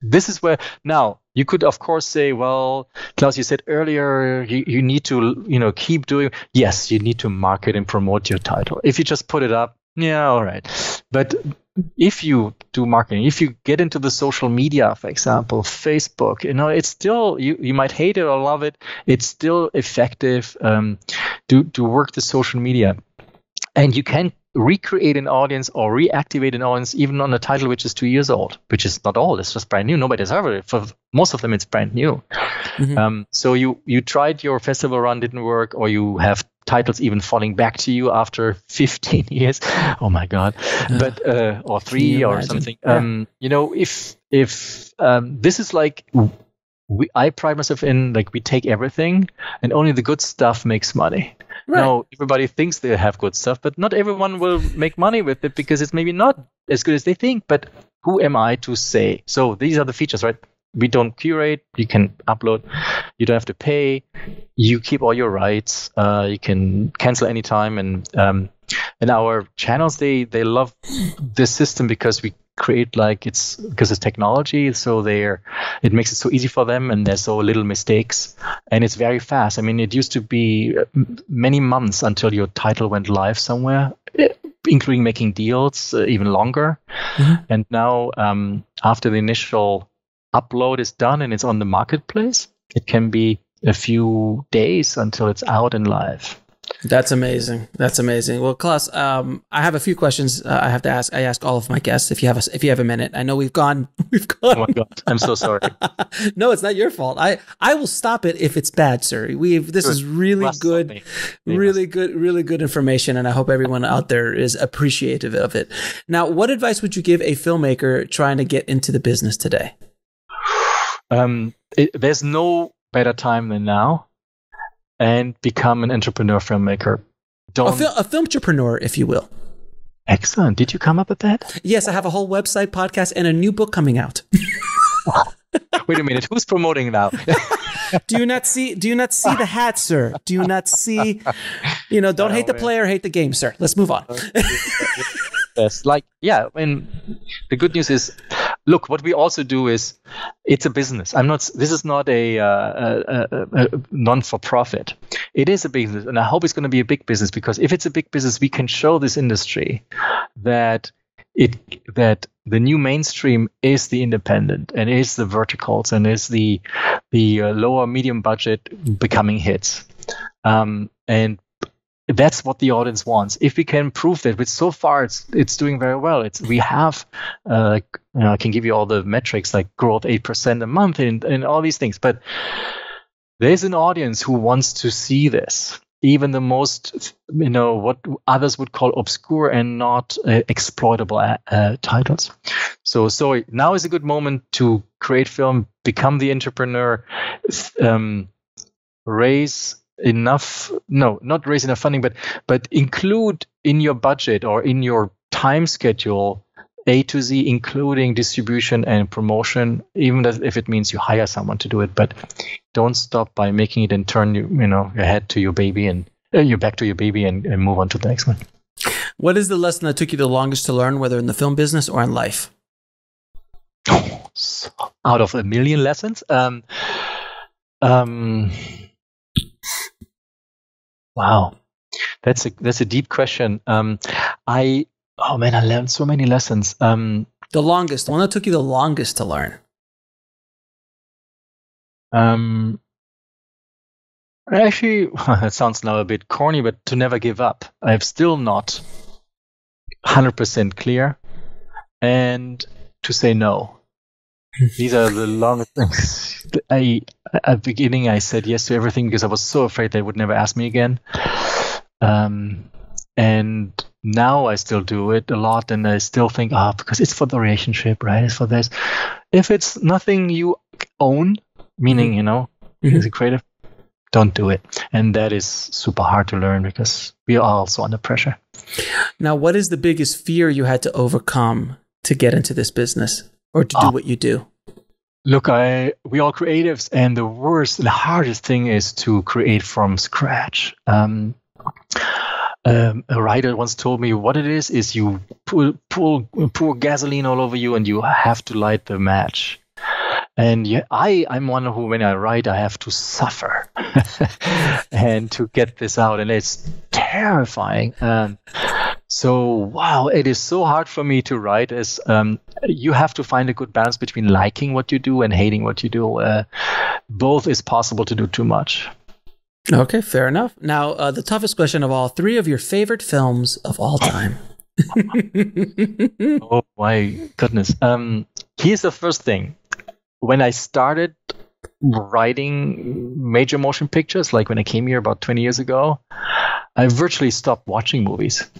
This is where now you could, of course, say, well, Klaus, you said earlier you need to, keep doing. Yes, you need to market and promote your title. If you just put it up, yeah, all right. But if you do marketing, if you get into the social media, for example, Facebook, it's still, you might hate it or love it. It's still effective to work the social media. And you can recreate an audience or reactivate an audience even on a title which is 2 years old, which is not old. It's just brand new. Nobody's heard of it. For most of them, it's brand new. Mm-hmm. So you tried your festival run, didn't work, or you have titles even falling back to you after 15 years. Oh my God. But or 3 or something. Yeah. If this is like, I pride myself in, like, we take everything and only the good stuff makes money. Right. Now, everybody thinks they have good stuff, but not everyone will make money with it because it's maybe not as good as they think. But who am I to say? So these are the features, right? We don't curate. You can upload. You don't have to pay. You keep all your rights. You can cancel anytime. And our channels, they love this system because we create because it's technology, so it makes it so easy for them, and there's so little mistakes, and it's very fast. I mean, it used to be many months until your title went live somewhere, including making deals, even longer. Mm-hmm. And now, after the initial upload is done and it's on the marketplace, it can be a few days until it's out and live. That's amazing. That's amazing. Well, Klaus, I have a few questions I have to ask. I ask all of my guests if you have a minute. I know we've gone. Oh my God, I'm so sorry. No, it's not your fault. I will stop it if it's bad, sir. This is really good, really good information, and I hope everyone out there is appreciative of it. Now, what advice would you give a filmmaker trying to get into the business today? There's no better time than now. And become an entrepreneur filmmaker. A filmtrepreneur, if you will. Excellent. Did you come up with that? Yes, I have a whole website, podcast, and a new book coming out. Wait a minute. Who's promoting now? Do you not see the hat, sir? Do you not see? Don't hate the player, hate the game, sir. Let's move on. Yes, and the good news is, look, what we also do is, it's a business. This is not a non-for-profit. It is a business, and I hope it's going to be a big business, because if it's a big business, we can show this industry that the new mainstream is the independent, and is the verticals, and is the lower medium budget becoming hits, and that's what the audience wants. If we can prove that, which so far it's doing very well. We have, I can give you all the metrics like growth 8% a month and all these things. But there's an audience who wants to see this, even the most, what others would call obscure and not exploitable titles. So now is a good moment to create film, become the entrepreneur, not raise enough funding, but include in your budget or in your time schedule A to Z, including distribution and promotion, even if it means you hire someone to do it. But don't stop by making it and turn your head to your baby and your back to your baby and move on to the next one. What is the lesson that took you the longest to learn, whether in the film business or in life? So, out of a million lessons, wow, that's a deep question. I learned so many lessons. The one that took you the longest to learn. Actually, that sounds now a bit corny, but to never give up. I'm still not 100% clear, and to say no. These are the longest things. At the beginning, I said yes to everything because I was so afraid they would never ask me again. And now I still do it a lot, and I still think, because it's for the relationship, right? It's for this. If it's nothing you own, meaning, as a creative, don't do it. And that is super hard to learn because we are also under pressure. Now, what is the biggest fear you had to overcome to get into this business or to do what you do? Look, we all creatives, and the hardest thing is to create from scratch. A writer once told me what it is you pour gasoline all over you, and you have to light the match. And I'm one who, when I write, I have to suffer and to get this out, and it's terrifying. So, wow, it is so hard for me to write. As you have to find a good balance between liking what you do and hating what you do. Both is possible to do too much. Okay, fair enough. Now, the toughest question of all, 3 of your favorite films of all time. Oh, my goodness. Here's the first thing. When I started writing major motion pictures, like when I came here about 20 years ago, I virtually stopped watching movies.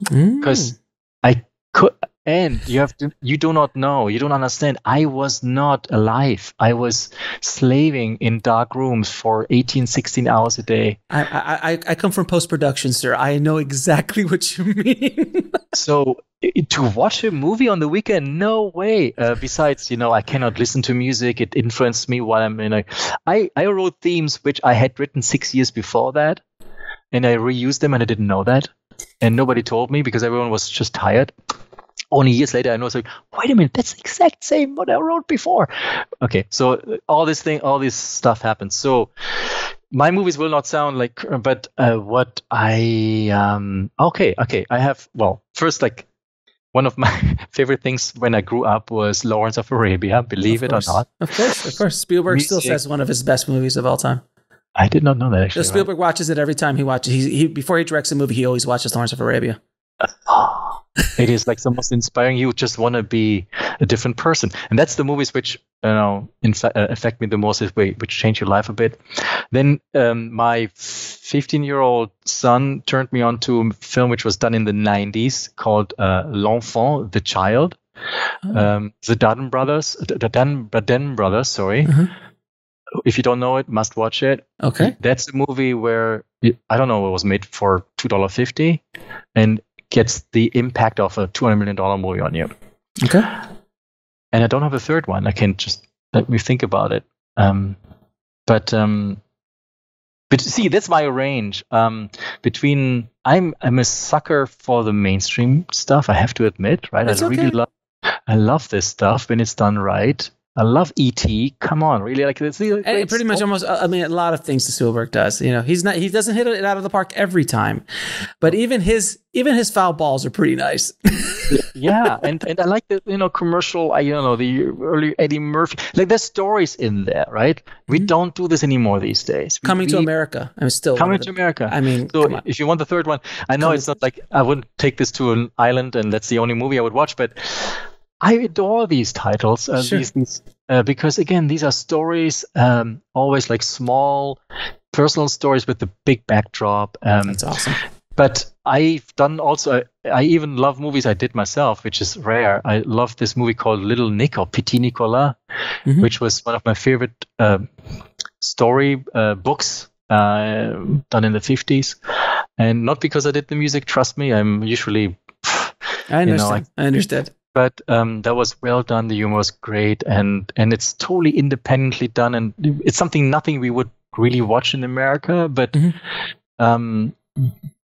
Because I could, and you do not know, you don't understand. I was not alive. I was slaving in dark rooms for 18, 16 hours a day. I come from post-production, sir. I know exactly what you mean. So to watch a movie on the weekend, no way. Besides, I cannot listen to music. It influenced me while I'm in I wrote themes which I had written 6 years before that, and I reused them, and I didn't know that. And nobody told me because everyone was just tired. Only years later, I know, wait a minute, that's the exact same what I wrote before. Okay, so all this stuff happens. So my movies will not sound like, but what I have, first, one of my favorite things when I grew up was Lawrence of Arabia, believe it or not. Of course. Spielberg still says one of his best movies of all time. I did not know that actually. So Spielberg watches it every time he watches. He before he directs a movie, he always watches Lawrence of Arabia. It is like the most inspiring. You just want to be a different person, and that's the movies which affect me the most, which change your life a bit. Then my 15-year-old son turned me on to a film which was done in the 90s called L'Enfant, the Child. The Darden brothers. Sorry. If you don't know it, must watch it. Okay. That's a movie where I don't know, it was made for $2.50 and gets the impact of a $200 million movie on you. Okay. And I don't have a third one. I can just let me think about it. But see, that's my range. Between I'm a sucker for the mainstream stuff. I have to admit, right? I love this stuff when it's done right. I love E.T. Come on, really? Like this? Pretty much almost. I mean, a lot of things that Spielberg does. You know, he doesn't hit it out of the park every time, but even his foul balls are pretty nice. Yeah, and I like the commercial. The early Eddie Murphy. Like there's stories in there, right? We don't do this anymore these days. Coming to America. I'm still Coming to America. I mean, so if you want the third one, I know it's not like I wouldn't take this to an island and that's the only movie I would watch, but I adore these titles, sure. Because again, these are stories, always like small, personal stories with the big backdrop. That's awesome. But I've done also. I even love movies I did myself, which is rare. I love this movie called Little Nick or Petit Nicolas, which was one of my favorite story books done in the 50s, and not because I did the music. Trust me, I'm usually. I understand. But that was well done. The humor was great, and it's totally independently done, and it's nothing we would really watch in America. But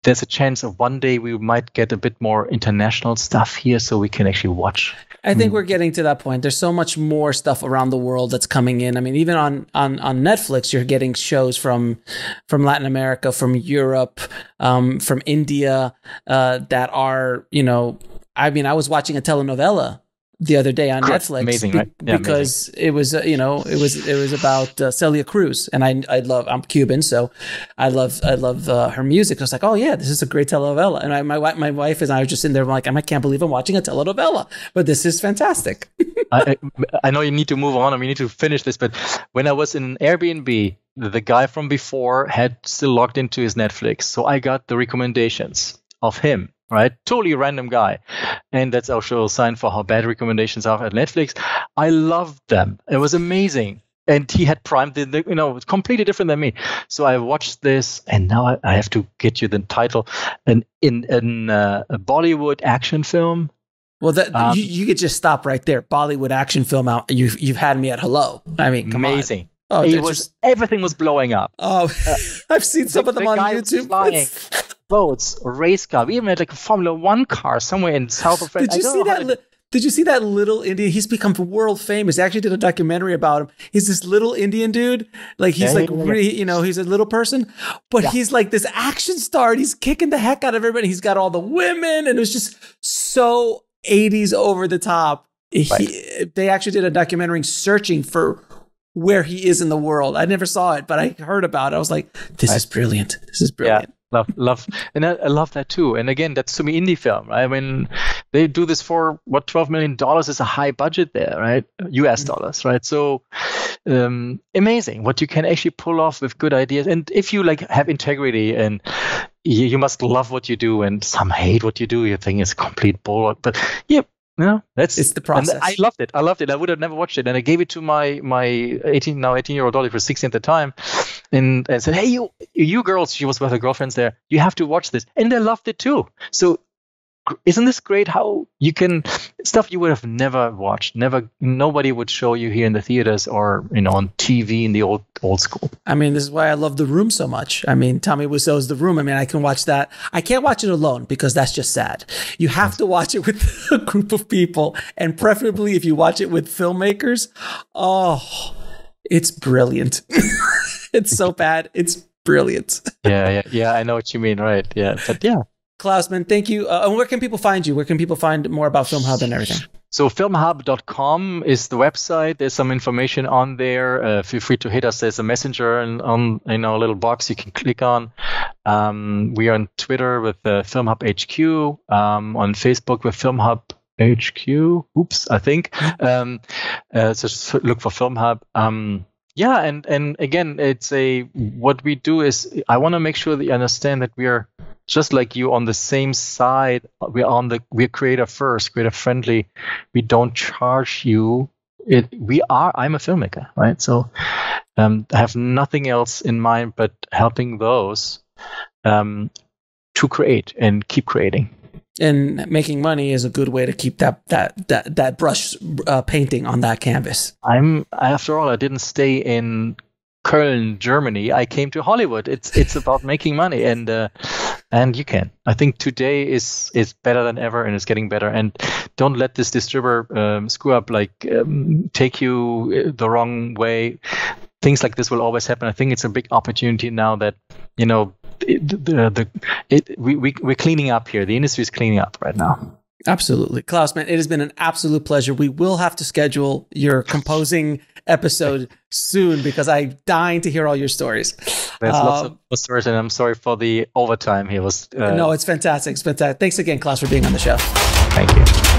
there's a chance of one day we might get a bit more international stuff here, so we can actually watch. I think we're getting to that point. There's so much more stuff around the world that's coming in. I mean, even on Netflix, you're getting shows from Latin America, from Europe, from India that are I mean, I was watching a telenovela the other day on Netflix. Amazing, right? Yeah, because it was it was about Celia Cruz, and I'm Cuban, so I love her music. I was like, oh yeah, this is a great telenovela. And my wife and I were just in there like, I can't believe I'm watching a telenovela, but this is fantastic. I know you need to move on and we need to finish this, but when I was in Airbnb, the guy from before had still logged into his Netflix, so I got the recommendations of him. Right, totally random guy, and that's also a sign for how bad recommendations are at Netflix. I loved them; it was amazing, and he had primed it's completely different than me. So I watched this, and now I have to get you the title. In a Bollywood action film. Well, you could just stop right there. Bollywood action film out. You've had me at hello. I mean, come amazing. On. Oh, everything was blowing up. Oh, I've seen some of them on YouTube. Boats, race car. We even had like a Formula One car somewhere in south of France. Did you see that little Indian? He's become world famous. I actually did a documentary about him. He's this little Indian dude. Like he's he's a little person, but he's like this action star. And he's kicking the heck out of everybody. He's got all the women, and it was just so 80s over the top. Right. They actually did a documentary searching for where he is in the world. I never saw it, but I heard about it. I was like, this is brilliant. This is brilliant. Yeah. Love, and I love that too. And again, that's to me indie film, right? I mean, they do this for what $12 million is a high budget there, right? US dollars, right? So amazing what you can actually pull off with good ideas. And if you have integrity and you must love what you do, and some hate what you do, you think it's complete bull. But it's the process. I loved it. I would have never watched it, and I gave it to my 18-year-old daughter, who was 16 at the time, and I said, "Hey, you girls," she was with her girlfriends there. "You have to watch this," and they loved it too. So, isn't this great? How you can stuff you would have never watched, nobody would show you here in the theaters or on TV in the old school. I mean, this is why I love The Room so much. I mean, Tommy Wiseau's The Room. I mean, I can watch that. I can't watch it alone because that's just sad. You have to watch it with a group of people, and preferably if you watch it with filmmakers. Oh, it's brilliant. It's so bad. It's brilliant. Yeah. I know what you mean. Right. Yeah. But yeah. Klaus, man, thank you. And where can people find you? Where can people find more about Filmhub and everything? So filmhub.com is the website. There's some information on there. Feel free to hit us. There's a messenger and on a little box you can click on. We are on Twitter with Filmhub HQ, on Facebook with Filmhub HQ. Oops, I think. So just look for Filmhub. Yeah, and again, what we do is I want to make sure that you understand that we are just like you on the same side. We're creator first, creator friendly. We don't charge you. I'm a filmmaker, right? So I have nothing else in mind but helping those to create and keep creating. And making money is a good way to keep that brush painting on that canvas. After all, I didn't stay in Köln, Germany. I came to Hollywood. It's about making money, and you can. I think today is better than ever, and it's getting better. And don't let this distributor screw up, take you the wrong way. Things like this will always happen. I think it's a big opportunity now that we're cleaning up here. The industry is cleaning up right now. Absolutely. Klaus, man, it has been an absolute pleasure. We will have to schedule your composing episode soon because I'm dying to hear all your stories. There's lots of stories, and I'm sorry for the overtime here. No, it's fantastic. It's fantastic. Thanks again, Klaus, for being on the show. Thank you.